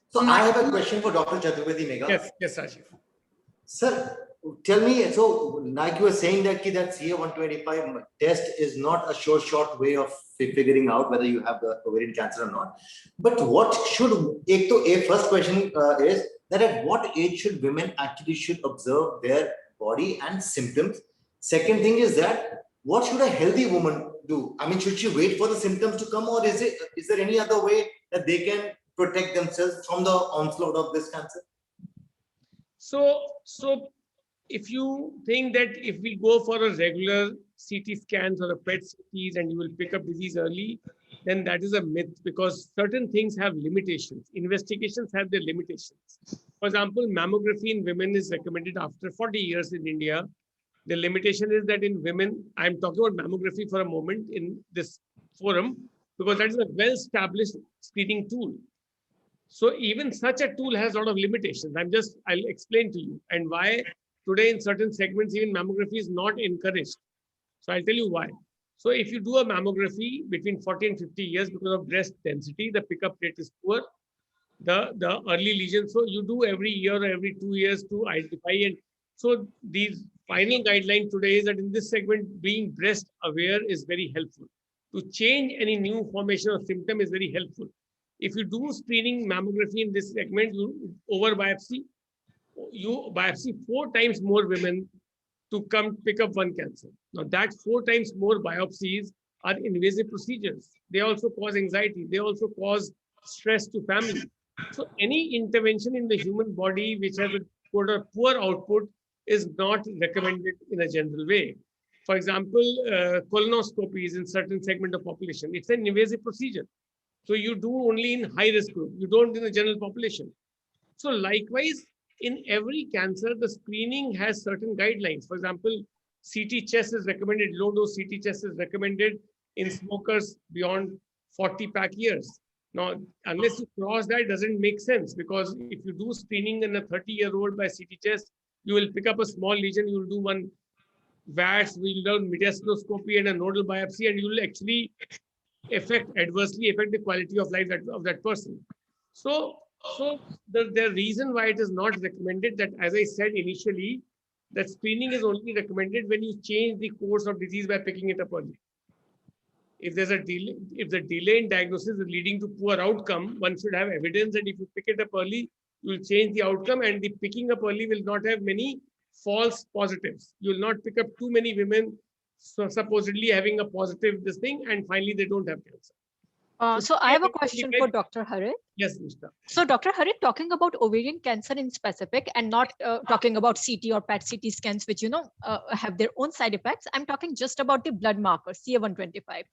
So I have a question for Dr. Chaturvedi, Megha. Yes, Rajiv. Sir, tell me, so like you were saying that CA-125 test is not a short way of figuring out whether you have the ovarian cancer or not. But what should, first question is that at what age should women actually should observe their body and symptoms? Second thing is that what should a healthy woman do? I mean, should she wait for the symptoms to come, or is there any other way that they can protect themselves from the onslaught of this cancer? So if you think that if we go for a regular CT scans or a PET CTs and you will pick up disease early, then that is a myth, because certain things have limitations. Investigations have their limitations. For example, mammography in women is recommended after 40 years in India. The limitation is that in women, I'm talking about mammography for a moment in this forum, because that is a well-established screening tool. So even such a tool has a lot of limitations. I'll explain to you and why today in certain segments, even mammography is not encouraged. So I'll tell you why. So if you do a mammography between 40 and 50 years, because of breast density, the pickup rate is poor. The early lesions, so you do every year or every 2 years to identify. And so these final guideline today is that in this segment, being breast aware is very helpful. To change any new formation or symptom is very helpful. If you do screening mammography in this segment, you biopsy 4 times more women to come pick up one cancer. Now that 4 times more biopsies are invasive procedures. They also cause anxiety. They also cause stress to family. So any intervention in the human body which has a poor output is not recommended in a general way. For example, colonoscopies in certain segment of population, it's an invasive procedure. So you do only in high risk group, you don't in the general population. So likewise, in every cancer, the screening has certain guidelines. For example, CT chest is recommended, low dose CT chest is recommended in smokers beyond 40 pack years. Now, unless you cross that, it doesn't make sense, because if you do screening in a 30-year-old by CT chest, you will pick up a small lesion, you will do one VATS, we will do mediastinoscopy and a nodal biopsy, and you will actually adversely affect the quality of life of that person. So the reason why it is not recommended, that as I said initially, that screening is only recommended when you change the course of disease by picking it up early. If there's a delay, if the delay in diagnosis is leading to poor outcome, one should have evidence that if you pick it up early, you will change the outcome, and the picking up early will not have many false positives. You will not pick up too many women supposedly having a positive this thing, and finally they don't have cancer. So I have a question for Dr. Harit. Yes, Mr. So Dr. Harit, talking about ovarian cancer in specific and not talking about CT or PET CT scans, which, have their own side effects. I'm talking just about the blood marker, CA-125.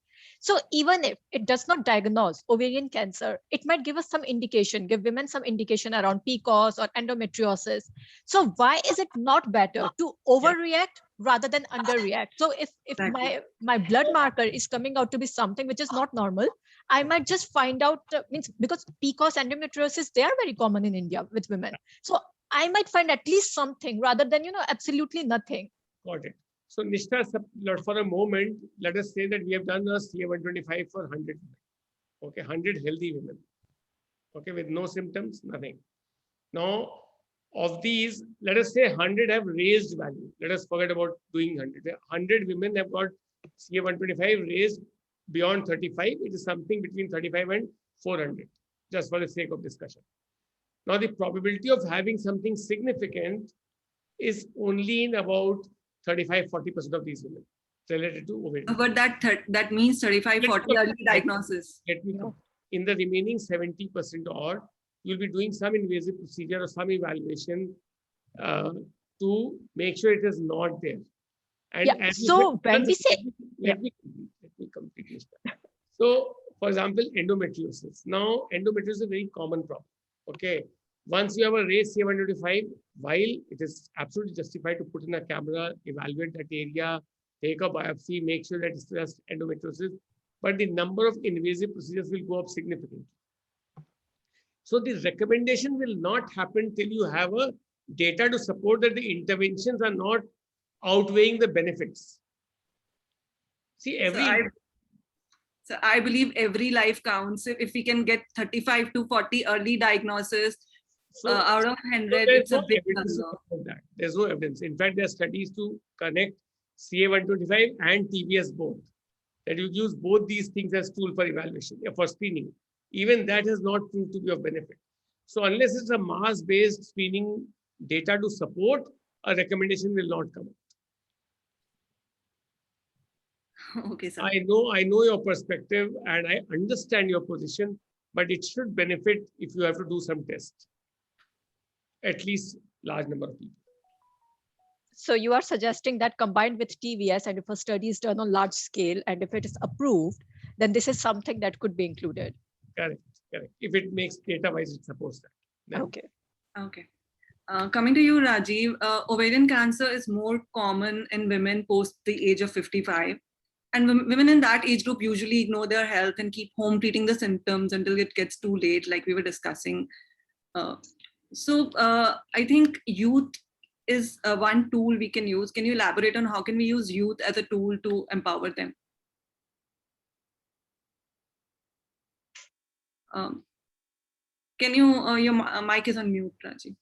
So even if it does not diagnose ovarian cancer, it might give us some indication, give women some indication around PCOS or endometriosis. So why is it not better to overreact rather than underreact? So if my blood marker is coming out to be something which is not normal, I might just find out, because PCOS, endometriosis, they are very common in India with women. So I might find at least something rather than, absolutely nothing. Got it. So Nishtha, for a moment, let us say that we have done a CA-125 for 100 women. Okay, 100 healthy women. Okay, with no symptoms, nothing. Now, of these, let us say 100 have raised value. Let us forget about doing 100. 100 women have got CA-125 raised beyond 35. It is something between 35 and 400, just for the sake of discussion. Now, the probability of having something significant is only in about 35-40% of these women related to ovarian. But that means 35-40 early diagnosis. Let me come. In the remaining 70% or you'll be doing some invasive procedure or some evaluation to make sure it is not there. And Yeah, as you so said, when we say, let me completely start. So, for example, endometriosis. Now, endometriosis is a very common problem. Okay. Once you have a raised CA125, while it is absolutely justified to put in a camera, evaluate that area, take a biopsy, make sure that it's just endometriosis, but the number of invasive procedures will go up significantly. So the recommendation will not happen till you have a data to support that the interventions are not outweighing the benefits. See, So I believe every life counts. If we can get 35 to 40 early diagnosis out of 100, there's it's a no big evidence to number. support that. There's no evidence. In fact, there are studies to connect CA125 and TBS both. That you use both these things as tool for evaluation, for screening. Even that has not proved to be of benefit. So unless it's a mass-based screening data to support, a recommendation will not come. Okay, sir. I know your perspective and I understand your position, but it should benefit if you have to do some tests. At least large number of people. so you are suggesting that combined with TVS, and if a study is done on large scale, and if it is approved, then this is something that could be included. Correct. If it makes data-wise, it supports that. Then Okay. Okay. Coming to you, Rajiv, ovarian cancer is more common in women post the age of 55. And women in that age group usually ignore their health and keep home treating the symptoms until it gets too late, like we were discussing. So I think youth is one tool we can use. Can you elaborate on how can we use youth as a tool to empower them? Can you, your mic is on mute, Rajiv.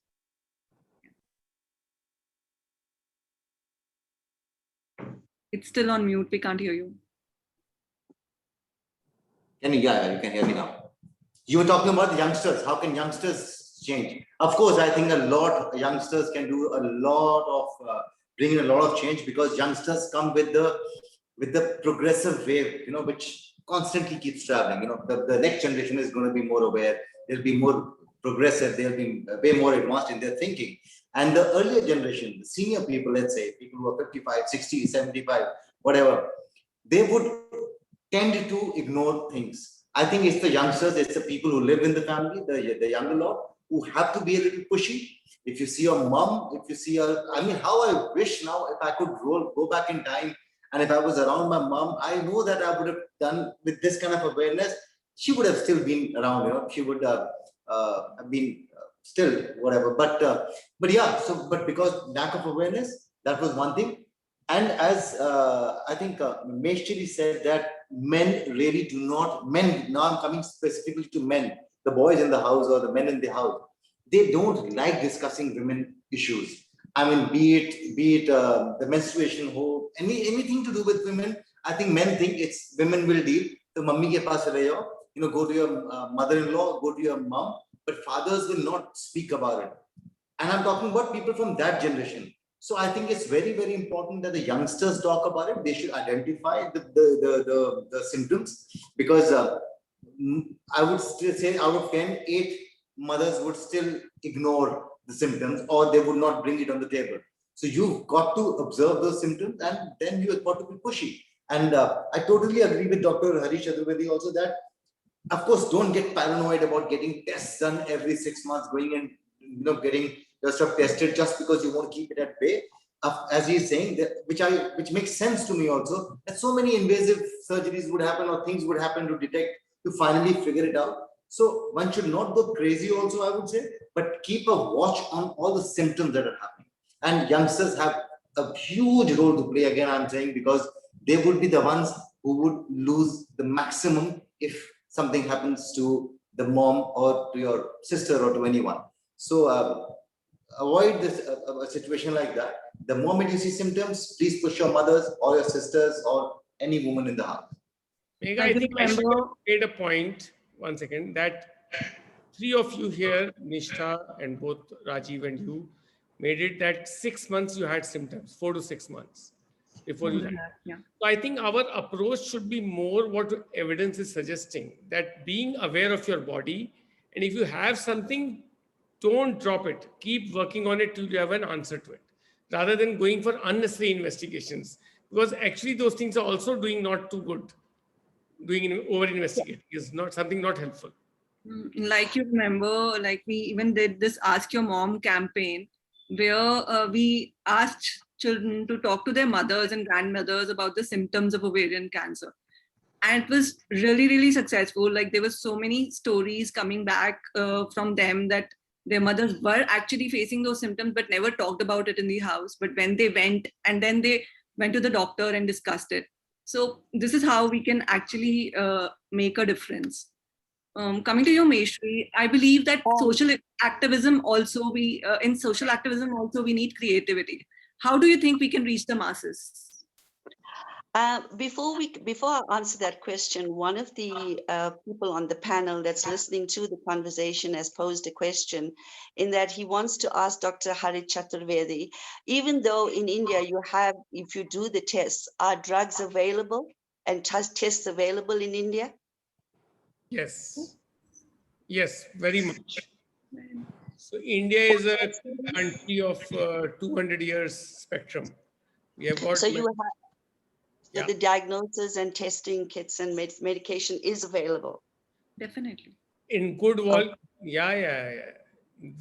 It's still on mute, we can't hear you. Yeah, you can hear me now. You were talking about the youngsters. How can youngsters change? Of course, I think a lot youngsters can do a lot of bringing a lot of change, because youngsters come with the progressive wave, which constantly keeps traveling. The next generation is going to be more aware. They'll be more progressive. They'll be way more advanced in their thinking. And the earlier generation, the senior people, let's say people who are 55, 60, 75, whatever, they would tend to ignore things. I think it's the youngsters, it's the people who live in the family, the younger lot, who have to be a little pushy. If you see your mom, if you see how I wish now if I could go back in time, and if I was around my mom, I know that I would have done with this kind of awareness. She would have still been around, she would have been still whatever. But yeah, but because lack of awareness, that was one thing. And as I think Meshri said that men really do not, now I'm coming specifically to men, the boys in the house or the men in the house, they don't like discussing women issues. I mean, be it the menstruation hole, anything to do with women, I think men think it's women will deal. The mummy ke paas rahe ho, go to your mother-in-law, go to your mom, but fathers will not speak about it. And I'm talking about people from that generation. So I think it's very, very important that the youngsters talk about it. They should identify the symptoms, because I would still say out of 10, 8 mothers would still ignore the symptoms, or they would not bring it on the table. So you've got to observe those symptoms, and then you've got to be pushy. And I totally agree with Dr. Harish Chaturvedi also that, of course, don't get paranoid about getting tests done every 6 months, going and getting your stuff tested just because you want to keep it at bay. As he's saying, that, which makes sense to me also, that so many invasive surgeries would happen or things would happen to detect, to finally figure it out. So one should not go crazy also, I would say, but keep a watch on all the symptoms that are happening. And youngsters have a huge role to play, again, I'm saying, because they would be the ones who would lose the maximum if something happens to the mom or to your sister or to anyone. So avoid this a situation like that. The moment you see symptoms, please push your mothers or your sisters or any woman in the house. Megha, I think I should have made a point, one second, that 3 of you here, Nishtha and both Rajiv and you, made it that 6 months you had symptoms, 4 to 6 months before you had. Yeah. So I think our approach should be more what evidence is suggesting, that being aware of your body, and if you have something, don't drop it. Keep working on it till you have an answer to it. rather than going for unnecessary investigations, because actually those things are also doing not too good. Doing over investigating is not something not helpful. Like you remember, like we even did this Ask Your Mom campaign, where we asked children to talk to their mothers and grandmothers about the symptoms of ovarian cancer. And it was really, really successful. Like there were so many stories coming back from them that their mothers were actually facing those symptoms, but never talked about it in the house. But when they went, and then they went to the doctor and discussed it. So this is how we can actually make a difference. Coming to your Meshri, I believe that social activism also in social activism also we need creativity. How do you think we can reach the masses? Before I answer that question, one of the people on the panel that's listening to the conversation has posed a question in that he wants to ask Dr. Harit Chaturvedi, even though in India you have, if you do the tests, are drugs available and tests available in India? Yes. Yes, very much. So India is a country of 200 years spectrum. We have got So you have yeah. the diagnosis and testing kits and medication is available. Definitely. In good yeah.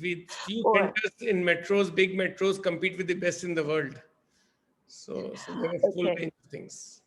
With few centers in metros, big metros compete with the best in the world. So there are full range of things.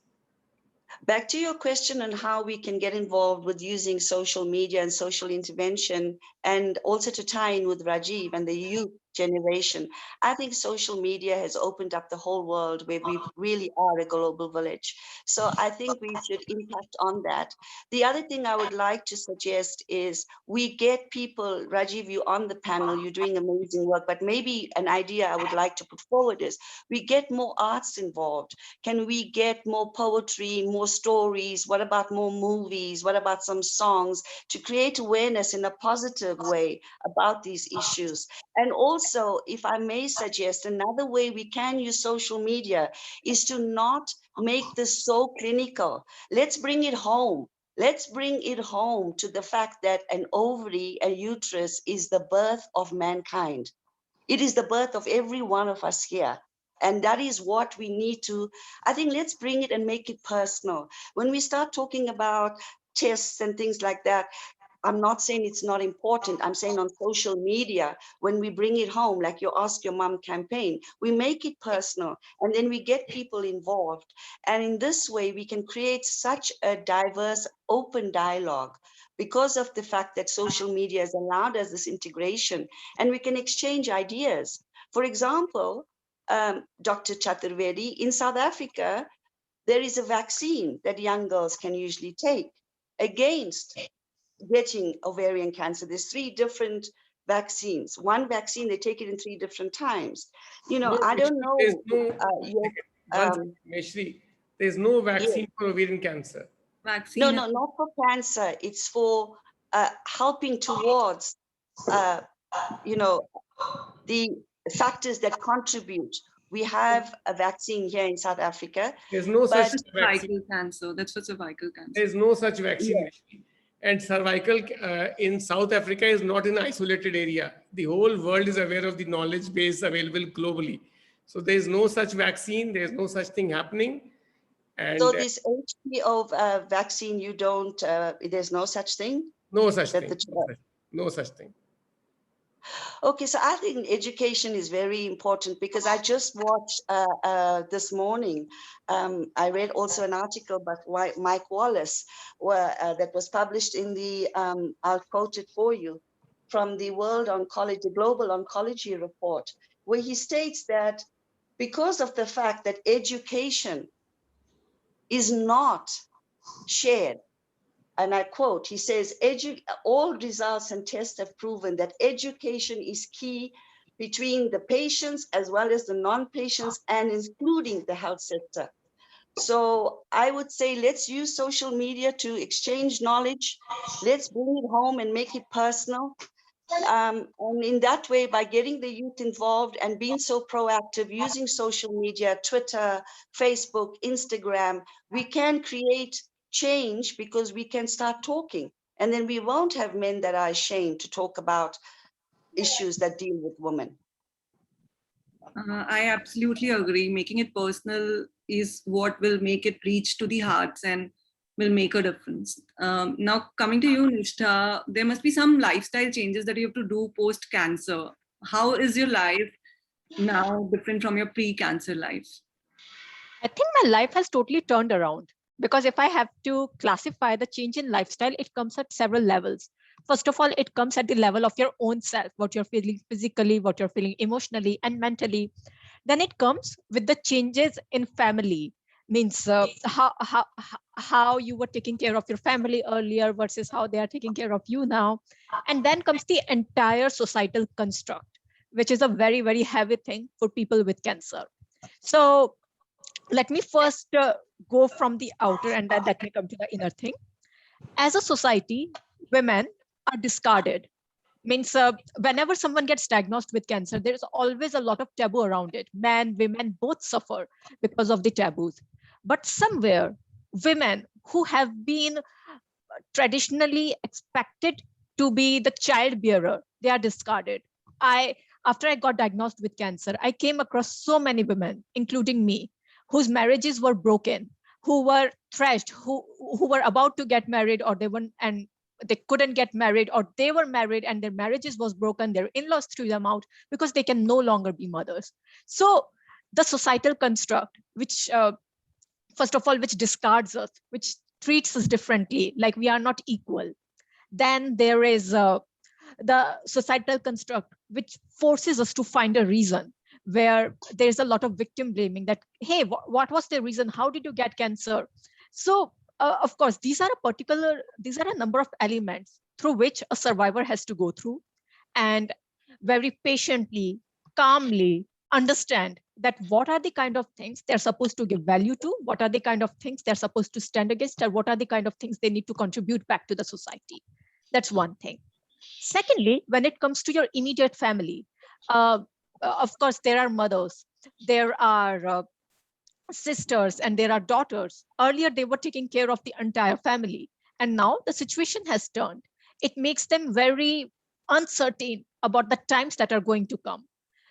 Back to your question on how we can get involved with using social media and social intervention, and also to tie in with Rajiv and the youth generation. I think social media has opened up the whole world where we really are a global village. So I think we should impact on that. The other thing I would like to suggest is we get people, Rajiv, you on the panel, you're doing amazing work, but maybe an idea I would like to put forward is we get more arts involved. Can we get more poetry, more stories? What about more movies? What about some songs to create awareness in a positive way about these issues? And also, if I may suggest, another way we can use social media is to not make this so clinical. Let's bring it home. Let's bring it home to the fact that an ovary, a uterus, is the birth of mankind. It is the birth of every one of us here. And that is what we need to, I think, let's bring it and make it personal. When we start talking about tests and things like that, I'm not saying it's not important. I'm saying on social media, when we bring it home, like your Ask Your Mom campaign, we make it personal and then we get people involved. And in this way, we can create such a diverse, open dialogue because of the fact that social media has allowed us this integration and we can exchange ideas. For example, Dr. Chaturvedi, in South Africa, there is a vaccine that young girls can usually take against getting ovarian cancer. There's 3 different vaccines. One vaccine, they take it in 3 different times. You know, I don't know. Meshri, there's no vaccine for ovarian cancer. Vaccine. No, not for cancer. It's for helping towards, you know, the factors that contribute. We have a vaccine here in South Africa. There's no such cervical cancer. That's for cervical cancer. There's no such vaccine. Yeah. And cervical in South Africa is not an isolated area. The whole world is aware of the knowledge base available globally. So there's no such vaccine. There's no such thing happening. And so this HPV vaccine, you don't, there's no such thing? No such thing. No such thing. Okay, so I think education is very important because I just watched this morning, I read also an article by Mike Wallace that was published in the, I'll quote it for you, from the World Oncology, the Global Oncology Report, where he states that because of the fact that education is not shared, and I quote, he says, all results and tests have proven that education is key between the patients as well as the non-patients and including the health sector. So I would say, let's use social media to exchange knowledge. Let's bring it home and make it personal. And in that way, by getting the youth involved and being so proactive, using social media, Twitter, Facebook, Instagram, we can create change because we can start talking. And then we won't have men that are ashamed to talk about issues that deal with women. I absolutely agree. Making it personal is what will make it reach to the hearts and will make a difference. Now, coming to you, Nishtha, there must be some lifestyle changes that you have to do post cancer. How is your life now different from your pre-cancer life? I think my life has totally turned around, because if I have to classify the change in lifestyle, it comes at several levels. First of all, it comes at the level of your own self, what you're feeling physically, what you're feeling emotionally and mentally. Then it comes with the changes in family, means how you were taking care of your family earlier versus how they are taking care of you now. And then comes the entire societal construct, which is a very, very heavy thing for people with cancer. So let me first go from the outer, and then let me come to the inner thing. As a society, women are discarded. Means whenever someone gets diagnosed with cancer, there is always a lot of taboo around it. Men, women both suffer because of the taboos. But somewhere, women who have been traditionally expected to be the child bearer, they are discarded. After I got diagnosed with cancer, I came across so many women, including me, whose marriages were broken, who were thrashed, who were about to get married, or they weren't, and they couldn't get married, or they were married and their marriages was broken, their in-laws threw them out because they can no longer be mothers. So the societal construct, which first of all, which discards us, which treats us differently, like we are not equal. Then there is the societal construct, which forces us to find a reason, where there's a lot of victim blaming, that, hey, what was the reason? How did you get cancer? So of course, these are a number of elements through which a survivor has to go through, and very patiently, calmly understand that what are the kind of things they're supposed to give value to, what are the kind of things they're supposed to stand against, and what are the kind of things they need to contribute back to the society. That's one thing. Secondly, when it comes to your immediate family, of course, there are mothers, there are sisters, and there are daughters. Earlier, they were taking care of the entire family. And now the situation has turned. It makes them very uncertain about the times that are going to come.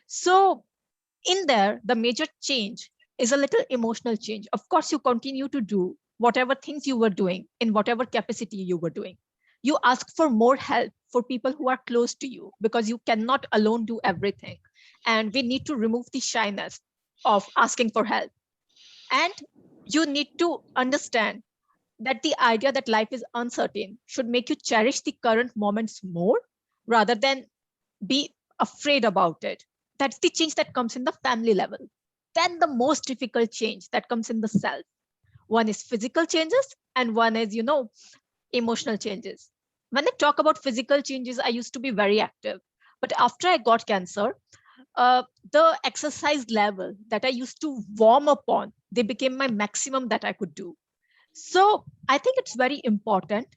So in there, the major change is a little emotional change. Of course, you continue to do whatever things you were doing in whatever capacity you were doing. You ask for more help for people who are close to you, because you cannot alone do everything. And we need to remove the shyness of asking for help. And you need to understand that the idea that life is uncertain should make you cherish the current moments more rather than be afraid about it. That's the change that comes in the family level. Then the most difficult change that comes in the self. One is physical changes, and one is, emotional changes. When I talk about physical changes, I used to be very active. But after I got cancer, the exercise level that I used to warm up on, they became my maximum that I could do. So I think it's very important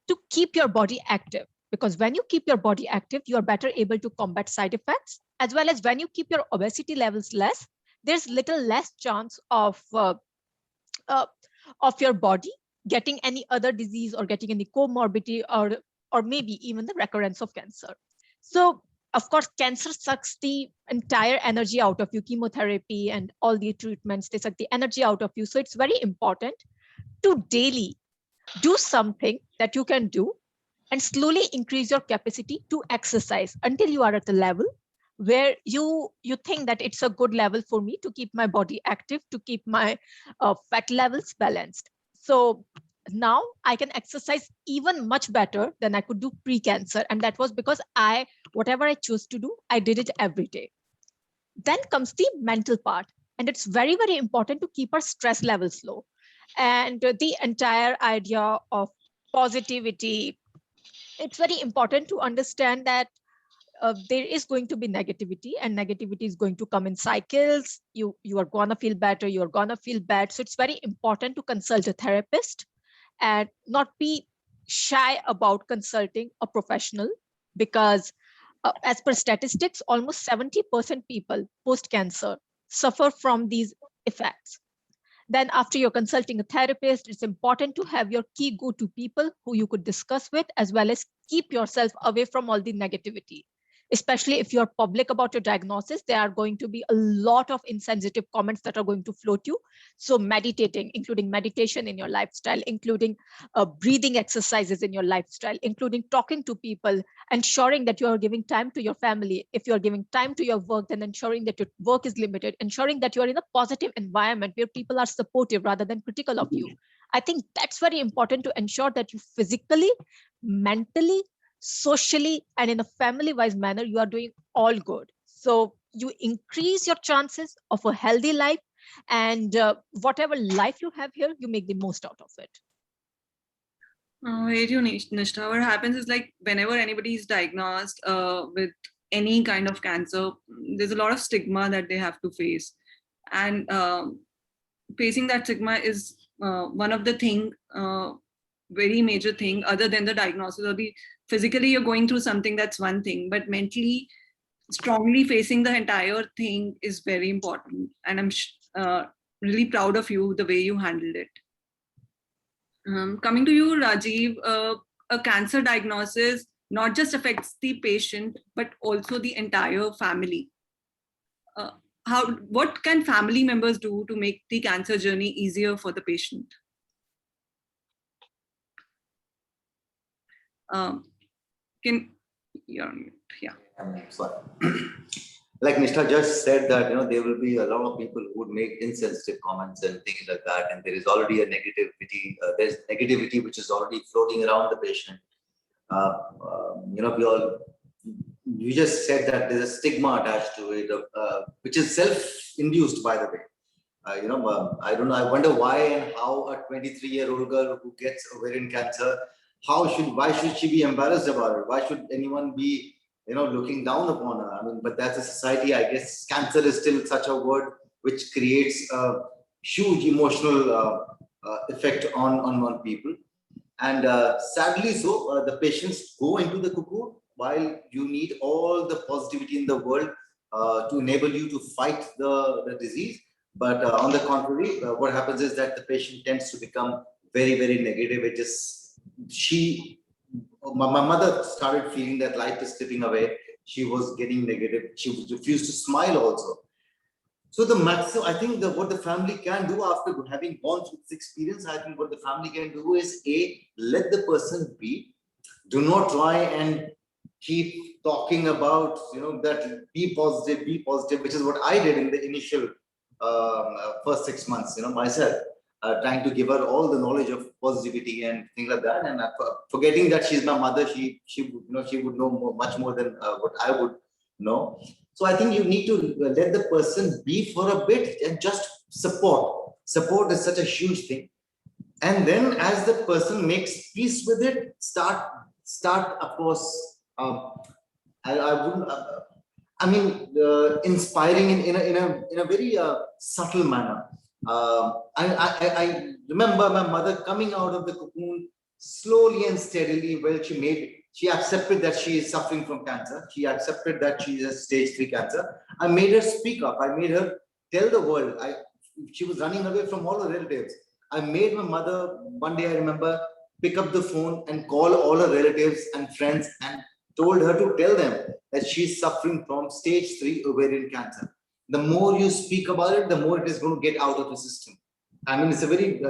to keep your body active, because when you keep your body active, you are better able to combat side effects, as well as when you keep your obesity levels less, there's little less chance of your body getting any other disease or getting any comorbidity, or maybe even the recurrence of cancer. So of course, cancer sucks the entire energy out of you, chemotherapy and all the treatments, they suck the energy out of you. So it's very important to daily do something that you can do and slowly increase your capacity to exercise until you are at the level where you think that it's a good level for me to keep my body active, to keep my fat levels balanced. So now I can exercise even much better than I could do pre-cancer. And that was because whatever I chose to do, I did it every day. Then comes the mental part. And it's very, very important to keep our stress levels low. And the entire idea of positivity, it's very important to understand that there is going to be negativity, and negativity is going to come in cycles. You are gonna feel better, you're gonna feel bad. So it's very important to consult a therapist and not be shy about consulting a professional, because as per statistics, almost 70% people post-cancer suffer from these effects. Then after you're consulting a therapist, it's important to have your key go-to people who you could discuss with, as well as keep yourself away from all the negativity. especially if you're public about your diagnosis, there are going to be a lot of insensitive comments that are going to float you. So meditating, including meditation in your lifestyle, including breathing exercises in your lifestyle, including talking to people, ensuring that you are giving time to your family. If you are giving time to your work, then ensuring that your work is limited, ensuring that you are in a positive environment where people are supportive rather than critical of you. I think that's very important to ensure that you physically, mentally, socially, and in a family-wise manner, you are doing all good. So you increase your chances of a healthy life, and whatever life you have here, you make the most out of it. Hey, Nishtha, what happens is like whenever anybody is diagnosed with any kind of cancer, there's a lot of stigma that they have to face. And facing that stigma is one of the very major thing, other than the diagnosis or the physically you're going through something, that's one thing, but mentally strongly facing the entire thing is very important. And I'm really proud of you, the way you handled it. Coming to you, Rajiv, a cancer diagnosis not just affects the patient, but also the entire family. What can family members do to make the cancer journey easier for the patient? Sorry. Like Nishtha just said that, there will be a lot of people who would make insensitive comments and things like that. And there is already a negativity, there's negativity which is already floating around the patient. You just said that there's a stigma attached to it, which is self-induced, by the way. I don't know, I wonder why and how a 23-year-old girl who gets ovarian cancer, why should she be embarrassed about it? Why should anyone be, looking down upon her? I mean, but that's a society, I guess. Cancer is still such a word which creates a huge emotional effect on people. And sadly so, the patients go into the cocoon while you need all the positivity in the world to enable you to fight the disease. But on the contrary, what happens is that the patient tends to become very, very negative. My mother started feeling that life is slipping away. She was getting negative. She refused to smile also. So the maximum, I think what the family can do after having gone through this experience, I think what the family can do is let the person be. Do not try and keep talking about, that be positive, which is what I did in the initial first 6 months, myself. Trying to give her all the knowledge of positivity and things like that, and forgetting that she's my mother, she would know much more than what I would know. So I think you need to let the person be for a bit and just support. Support is such a huge thing, and then as the person makes peace with it, start. Of course, inspiring in a very subtle manner. I remember my mother coming out of the cocoon slowly and steadily. Well, she accepted that she is suffering from cancer. She accepted that she is stage 3 cancer. I made her speak up. I made her tell the world. She was running away from all her relatives. I made my mother, one day I remember, pick up the phone and call all her relatives and friends and told her to tell them that she's suffering from stage 3 ovarian cancer. The more you speak about it, the more it is going to get out of the system. I mean, it's a very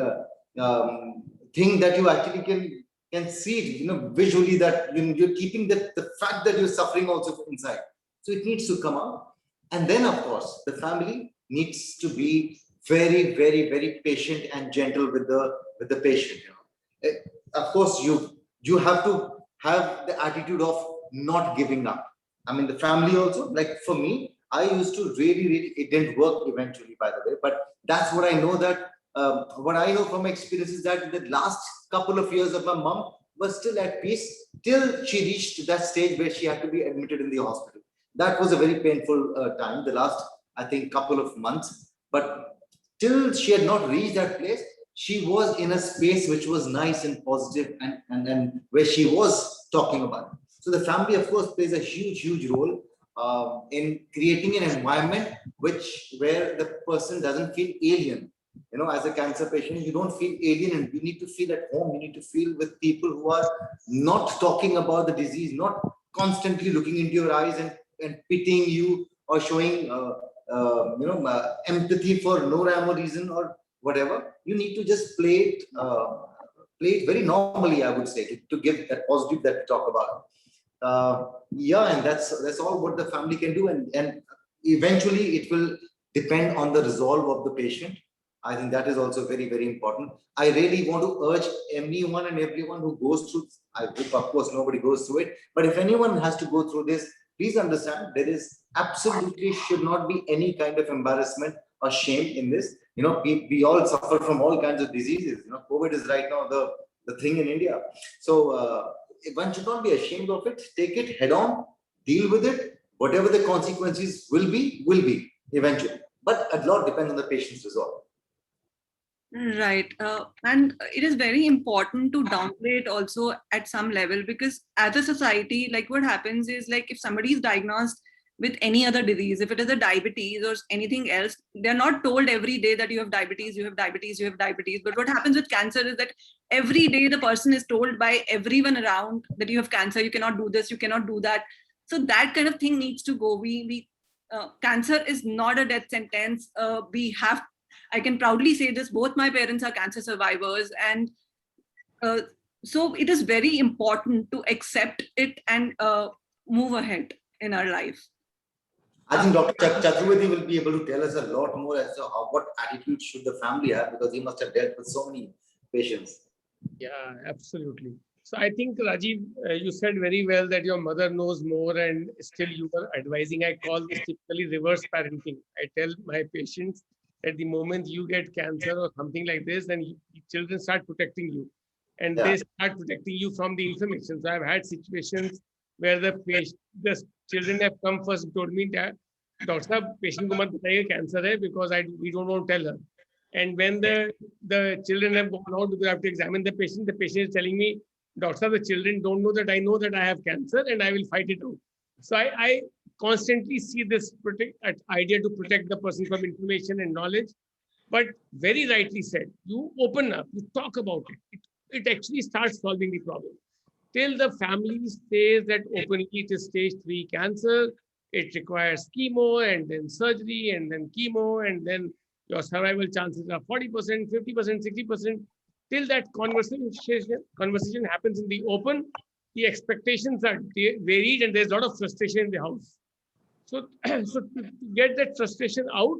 thing that you actually can see, visually, that you're keeping the fact that you're suffering also inside. So it needs to come out. And then, of course, the family needs to be very, very, very patient and gentle with the patient. Of course, you have to have the attitude of not giving up. I mean, the family also, like for me, I used to really, it didn't work eventually, by the way, but that's what I know, that what I know from experience is that the last couple of years of my mom was still at peace till she reached that stage where she had to be admitted in the hospital. That was a very painful time, the last, I think, couple of months. But till she had not reached that place, she was in a space which was nice and positive, and where she was talking about it. So the family, of course, plays a huge role in creating an environment where the person doesn't feel alien. As a cancer patient, you don't feel alien, and you need to feel at home. You need to feel with people who are not talking about the disease, not constantly looking into your eyes and pitying you or showing empathy for no rhyme or reason or whatever. You need to just play it very normally, I would say, to give that positive that we talk about. Yeah, and that's all what the family can do, and eventually it will depend on the resolve of the patient. I think that is also very, very important. I really want to urge anyone and everyone who goes through, I hope of course nobody goes through it, but if anyone has to go through this, please understand there is absolutely should not be any kind of embarrassment or shame in this. We all suffer from all kinds of diseases. COVID is right now the thing in India. So one should not be ashamed of it. Take it head on, deal with it. Whatever the consequences will be eventually. But a lot depends on the patient's resolve. Right. And it is very important to downplay it also at some level, because as a society, like what happens is, like if somebody is diagnosed with any other disease, if it is a diabetes or anything else, they're not told every day that you have diabetes, you have diabetes, you have diabetes. But what happens with cancer is that every day the person is told by everyone around that you have cancer, you cannot do this, you cannot do that. So that kind of thing needs to go. Cancer is not a death sentence. I can proudly say this, both my parents are cancer survivors, and so it is very important to accept it and move ahead in our life. I think Dr. Chaturvedi will be able to tell us a lot more as to what attitude should the family have, because he must have dealt with so many patients. Yeah, absolutely. So I think, Rajiv, you said very well that your mother knows more and still you are advising. I call this typically reverse parenting. I tell my patients that the moment you get cancer or something like this, then children start protecting you, and they start protecting you from the inflammation. So I've had situations where the children have come first and told me that, Doctor Sahab, patient ko mat bataiye cancer hai, because we don't want to tell her. And when the children have gone out because I have to examine the patient is telling me, Doctor Sahab, the children don't know that I know that I have cancer and I will fight it out. So I constantly see this idea to protect the person from information and knowledge. But very rightly said, you open up, you talk about it. It actually starts solving the problem. Till the family says that openly it is stage 3 cancer, it requires chemo and then surgery and then chemo, and then your survival chances are 40%, 50%, 60%. Till that conversation happens in the open, the expectations are varied and there's a lot of frustration in the house. So to get that frustration out,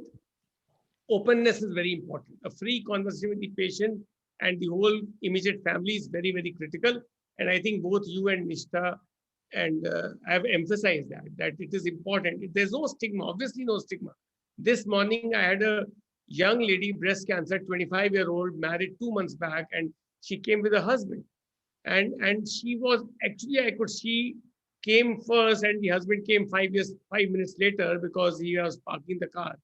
openness is very important. A free conversation with the patient and the whole immediate family is very, very critical. And I think both you and Nishta and have emphasized that it is important. There's no stigma, obviously no stigma. This morning I had a young lady, breast cancer, 25-year-old, married 2 months back, and she came with her husband. And she was actually, she came first and the husband came 5 minutes later because he was parking the car.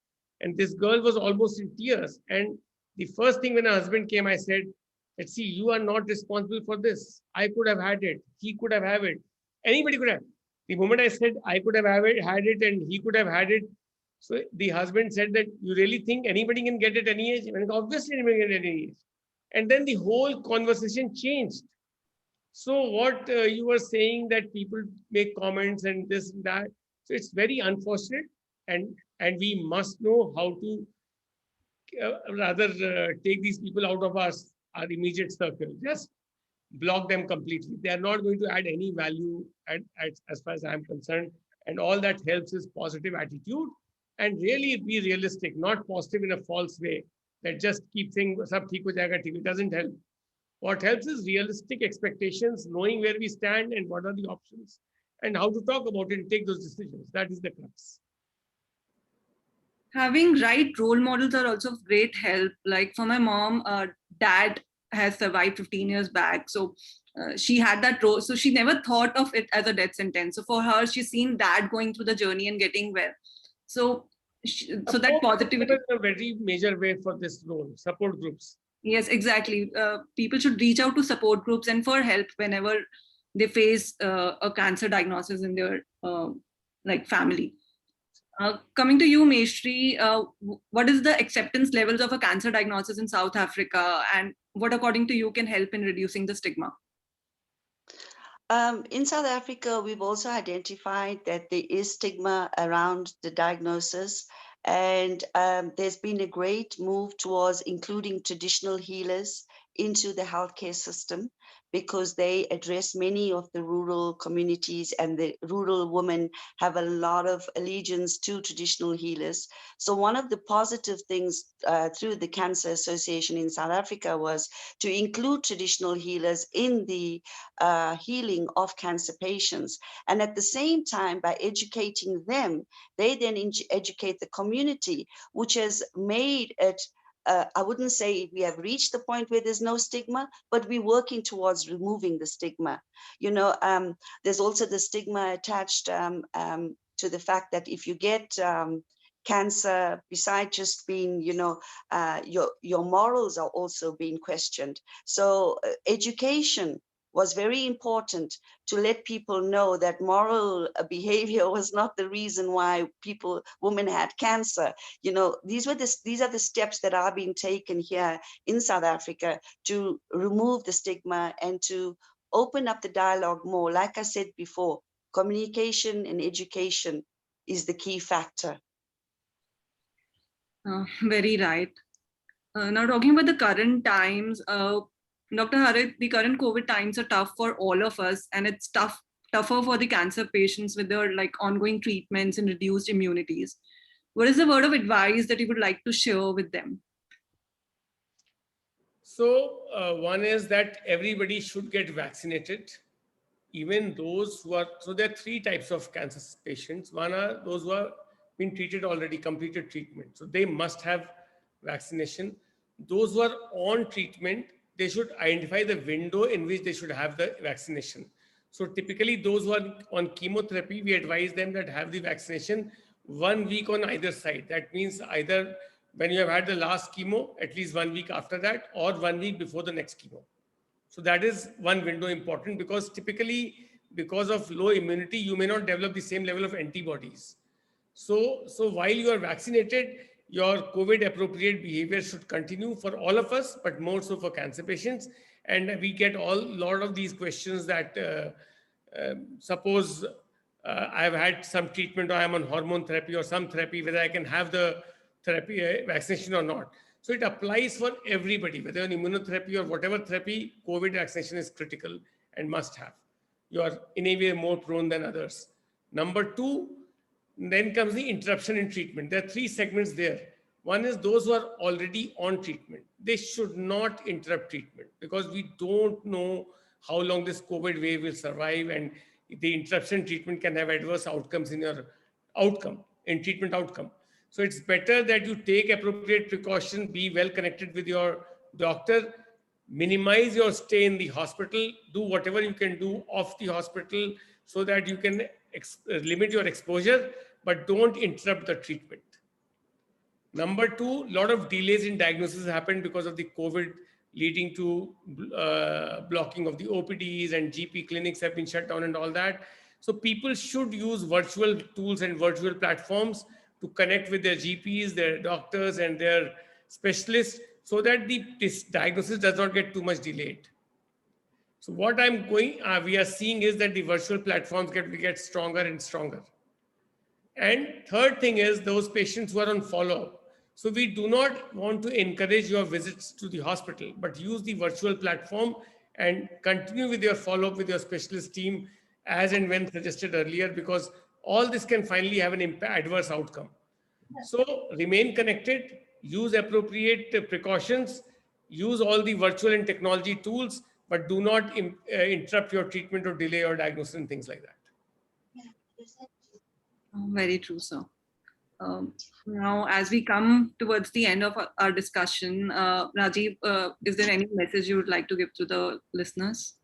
And this girl was almost in tears. And the first thing when her husband came, I said, let's see, you are not responsible for this. I could have had it. He could have had it. Anybody could have. The moment I said I could have had it and he could have had it, so the husband said that, you really think anybody can get it at any age? I mean, obviously anybody can get it at any age. And then the whole conversation changed. So what you were saying, that people make comments and this and that. So it's very unfortunate, and we must know how to take these people out of our immediate circle. Just block them completely. They are not going to add any value as far as I'm concerned. And all that helps is positive attitude and really be realistic, not positive in a false way that just keep saying sab theek ho jayega, theek. It doesn't help. What helps is realistic expectations, knowing where we stand and what are the options and how to talk about it and take those decisions. That is the crux. Having right role models are also of great help. Like for my mom, dad has survived 15 years back. So she had that role. So she never thought of it as a death sentence. So for her, she's seen dad going through the journey and getting well. So that positivity is a very major way for this role, support groups. Yes, exactly. People should reach out to support groups and for help whenever they face a cancer diagnosis in their family. Coming to you, Meshri, what is the acceptance levels of a cancer diagnosis in South Africa, and what, according to you, can help in reducing the stigma? In South Africa, we've also identified that there is stigma around the diagnosis, and there's been a great move towards including traditional healers into the healthcare system because they address many of the rural communities, and the rural women have a lot of allegiance to traditional healers. So one of the positive things through the Cancer Association in South Africa was to include traditional healers in the healing of cancer patients. And at the same time, by educating them, they then educate the community, which has made it, I wouldn't say we have reached the point where there's no stigma, but we're working towards removing the stigma. You know, there's also the stigma attached to the fact that if you get cancer, besides just being, you know, your morals are also being questioned. So education was very important to let people know that moral behavior was not the reason why women had cancer. You know, these are the steps that are being taken here in South Africa to remove the stigma and to open up the dialogue more. Like I said before, communication and education is the key factor. Very right. Now talking about the current times, Dr. Harith, the current COVID times are tough for all of us, and it's tougher for the cancer patients with their like ongoing treatments and reduced immunities. What is the word of advice that you would like to share with them? So one is that everybody should get vaccinated, even those who are, so there are three types of cancer patients. One are those who have been treated already, completed treatment. So they must have vaccination. Those who are on treatment, they should identify the window in which they should have the vaccination. So typically those who are on chemotherapy, we advise them that have the vaccination 1 week on either side. That means either when you have had the last chemo, at least 1 week after that, or 1 week before the next chemo. So that is one window important, because typically because of low immunity, you may not develop the same level of antibodies. So while you are vaccinated, your COVID appropriate behavior should continue for all of us, but more so for cancer patients. And we get a lot of these questions that suppose I've had some treatment, or I'm on hormone therapy or some therapy, whether I can have the therapy vaccination or not. So it applies for everybody, whether on immunotherapy or whatever therapy, COVID vaccination is critical and must have. You are in a way more prone than others. Number two, then comes the interruption in treatment. There are three segments there. One is those who are already on treatment. They should not interrupt treatment, because we don't know how long this COVID wave will survive, and the interruption in treatment can have adverse outcomes in your treatment outcome. So it's better that you take appropriate precaution, be well connected with your doctor, minimize your stay in the hospital, do whatever you can do off the hospital so that you can limit your exposure, but don't interrupt the treatment. Number two, a lot of delays in diagnosis happened because of the COVID, leading to blocking of the OPDs, and GP clinics have been shut down and all that. So people should use virtual tools and virtual platforms to connect with their GPs, their doctors, and their specialists, so that this diagnosis does not get too much delayed. So what we are seeing is that the virtual platforms get stronger and stronger. And third thing is those patients who are on follow-up. So we do not want to encourage your visits to the hospital, but use the virtual platform and continue with your follow-up with your specialist team as and when suggested earlier, because all this can finally have an adverse outcome. So remain connected, use appropriate precautions, use all the virtual and technology tools, but do not interrupt your treatment or delay your diagnosis and things like that. Very true, sir. Now, as we come towards the end of our discussion, Rajiv, is there any message you would like to give to the listeners?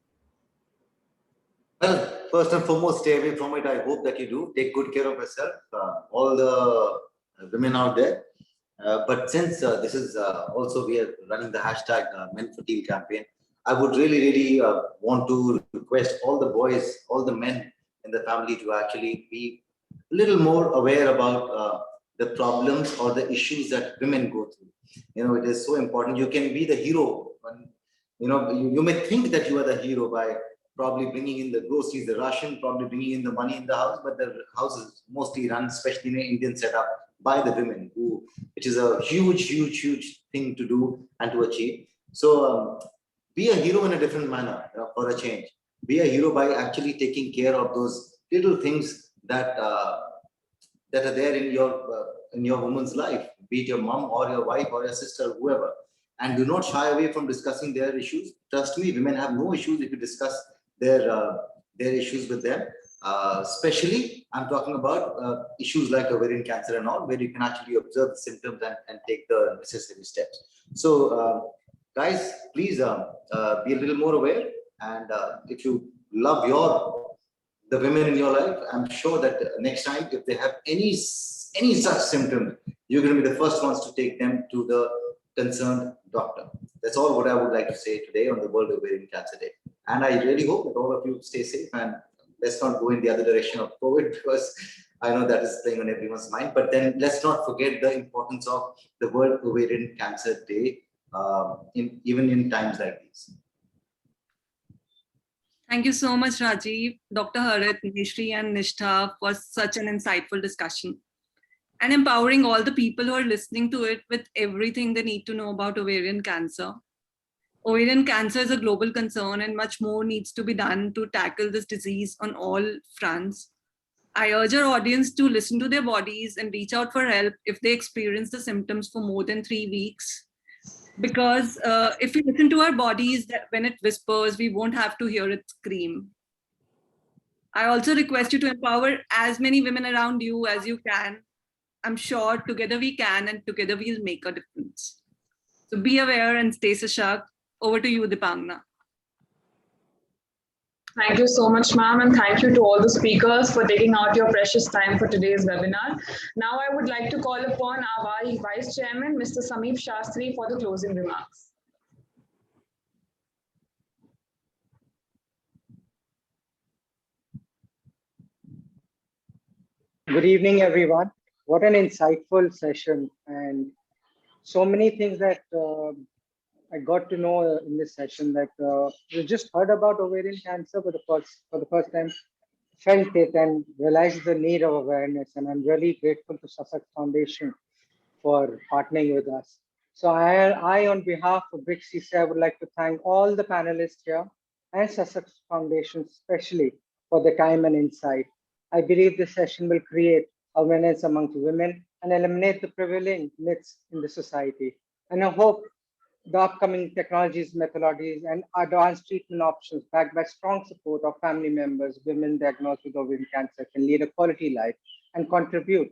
Well, first and foremost, stay away from it. I hope that you do. Take good care of yourself, all the women out there. But since this is also, we are running the hashtag Men for Teal campaign, I would really want to request all the boys, all the men in the family to actually be a little more aware about the problems or the issues that women go through. You know, it is so important. You can be the hero. You know, you may think that you are the hero by probably bringing in the groceries, the ration, probably bringing in the money in the house, but the house is mostly run, especially in an Indian setup, by the women, which is a huge thing to do and to achieve. So be a hero in a different manner, for a change. Be a hero by actually taking care of those little things that that are there in your woman's life, be it your mom or your wife or your sister, whoever. And do not shy away from discussing their issues. Trust me, women have no issues if you discuss their issues with them. Especially, I'm talking about issues like ovarian cancer and all, where you can actually observe the symptoms and take the necessary steps. So, guys, please be a little more aware. And if you love the women in your life, I'm sure that next time, if they have any such symptoms, you're going to be the first ones to take them to the concerned doctor. That's all what I would like to say today on the World Ovarian Cancer Day. And I really hope that all of you stay safe, and let's not go in the other direction of COVID, because I know that is playing on everyone's mind. But then let's not forget the importance of the World Ovarian Cancer Day, even in times like these. Thank you so much, Rajiv, Dr. Harit, Nishri, and Nishtha for such an insightful discussion and empowering all the people who are listening to it with everything they need to know about ovarian cancer. Ovarian cancer is a global concern, and much more needs to be done to tackle this disease on all fronts. I urge our audience to listen to their bodies and reach out for help if they experience the symptoms for more than 3 weeks. Because if we listen to our bodies, that when it whispers, we won't have to hear it scream. I also request you to empower as many women around you as you can. I'm sure together we can, and together we'll make a difference. So be aware and stay sashakt. Over to you, Dipangna. Thank you so much, ma'am, and thank you to all the speakers for taking out your precious time for today's webinar. Now I would like to call upon our Vice Chairman, Mr. Sameep Shastri, for the closing remarks. Good evening, everyone. What an insightful session, and so many things that I got to know in this session. That we just heard about ovarian cancer for the first time, felt it and realized the need of awareness. And I'm really grateful to Sussex Foundation for partnering with us. So I on behalf of BRICS CCI, would like to thank all the panelists here and Sussex Foundation, especially for the time and insight. I believe this session will create awareness amongst women and eliminate the prevailing myths in the society. And I hope the upcoming technologies, methodologies, and advanced treatment options backed by strong support of family members, women diagnosed with ovarian cancer can lead a quality life and contribute,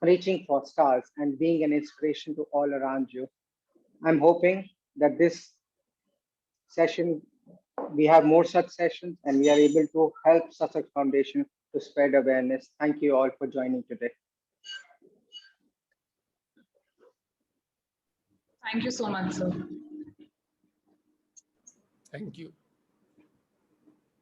reaching for stars and being an inspiration to all around you. I'm hoping that this session, we have more such sessions and we are able to help Sussex Foundation to spread awareness. Thank you all for joining today. Thank you so much, sir. Thank you.